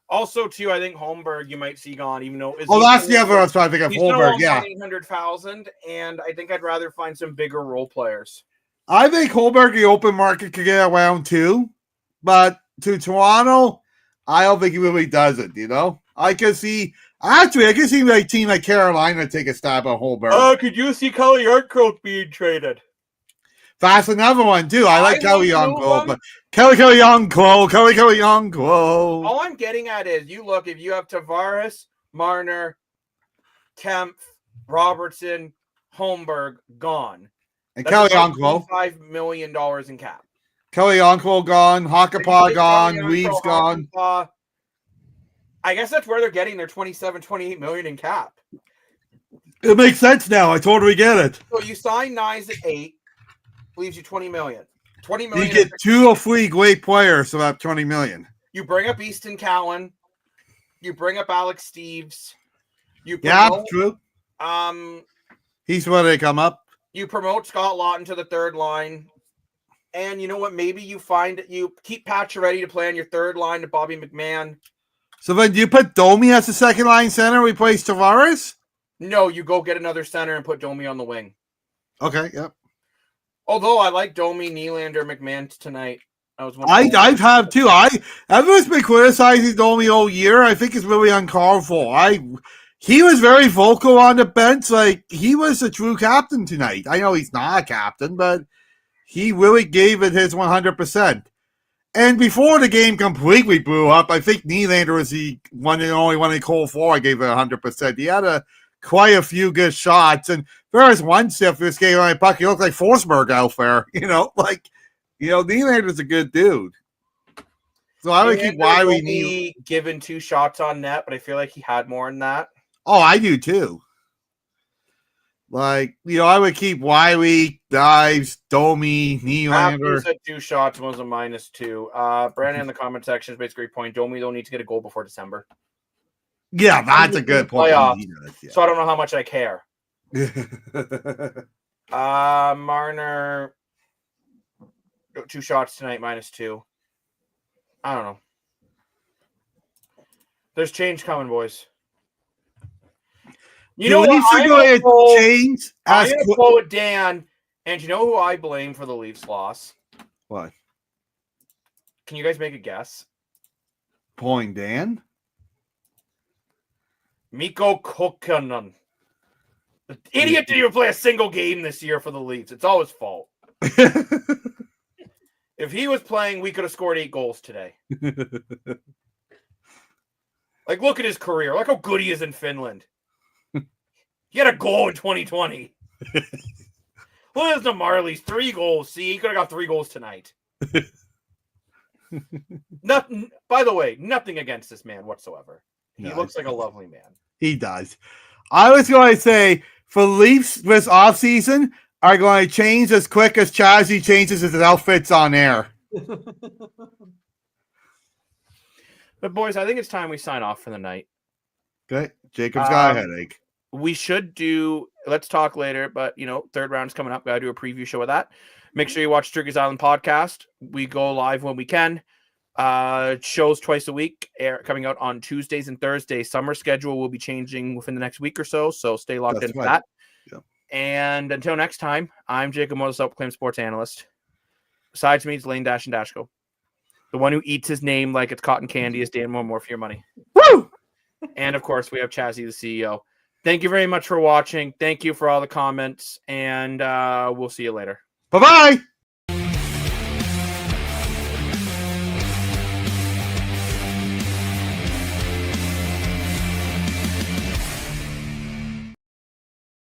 Also, too, I think Holmberg you might see gone, even though that's the other one. I think of Holmberg. Yeah, 800,000, and I think I'd rather find some bigger role players. I think Holmberg, the open market, could get around too, but to Toronto, I don't think he really does it. You know, I can see like a team like Carolina take a stab at Holmberg. Could you see Kelly Yarncroke being traded? That's another one too. I like Kelly Youngclo, but Kelly Youngclo. All I'm getting at is, you look, if you have Tavares, Marner, Kemp, Robertson, Holmberg gone, and Kelly Youngclo, $5 million in cap. Kelly Youngclo gone, Hakanpää gone, Reeves gone. I guess that's where they're getting their 28 million in cap. It makes sense now. I totally get it. So you sign Nyes at 8, leaves you 20 million. 20 million. You get 2 or 3 great players, so that's 20 million. You bring up Easton Cowan. You bring up Alex Steeves. True. He's ready to come up. You promote Scott Lawton to the third line. And you know what? Maybe you keep Pacioretty to play on your third line to Bobby McMahon. So then do you put Domi as the second line center, replace Tavares? No, you go get another center and put Domi on the wing. Okay, yep. Although I like Domi, Nylander, McMahon tonight. I've had too. Everyone's been criticizing Domi all year. I think it's really uncalled for. He was very vocal on the bench. Like, he was a true captain tonight. I know he's not a captain, but he really gave it his 100%. And before the game completely blew up, I think Nylander was the only one in cold for. I gave it 100%. He had quite a few good shots. And there was one shift this game on my puck. He looked like Forsberg out there. Nylander's a good dude. So I would keep Wiley given 2 shots on net, but I feel like he had more than that. Oh, I do too. I would keep Wiley, Dives, Domi, Nylander. Said 2 shots, was a -2. Brandon in the comment section makes a great point. Domi don't need to get a goal before December. Yeah, that's a good point. So I don't know how much I care. Marner, 2 shots tonight, -2. I don't know. There's change coming, boys. You know what? I'm going to change. I'm going to quote Dan, and you know who I blame for the Leafs loss? What? Can you guys make a guess? Pulling Dan? Mikko Kokkonen. The idiot didn't even play a single game this year for the Leafs. It's all his fault. If he was playing, we could have scored 8 goals today. Look at his career. Look how good he is in Finland. He had a goal in 2020. Look at Marley's 3 goals. See, he could have got 3 goals tonight. Nothing. By the way, nothing against this man whatsoever. He looks like a lovely man. He does. I was going to say, for Leafs this offseason, are going to change as quick as Chazzy changes his outfits on air. But boys, I think it's time we sign off for the night. Okay. Jacob's got a headache. we should do. Let's talk later, but third round's coming up. Gotta do a preview show of that. Make sure you watch Turkey's Island podcast. We go live when we can. Shows twice a week, coming out on Tuesdays and Thursdays. Summer schedule will be changing within the next week or so stay locked in for that. Yeah. And until next time, I'm Jacob Moore, the self-proclaimed sports analyst. Besides me, it's Lane Dash and Dashko. The one who eats his name like it's cotton candy is Dan More for your money. Woo! And of course, we have Chazzy, the CEO. Thank you very much for watching. Thank you for all the comments, and we'll see you later. Bye-bye.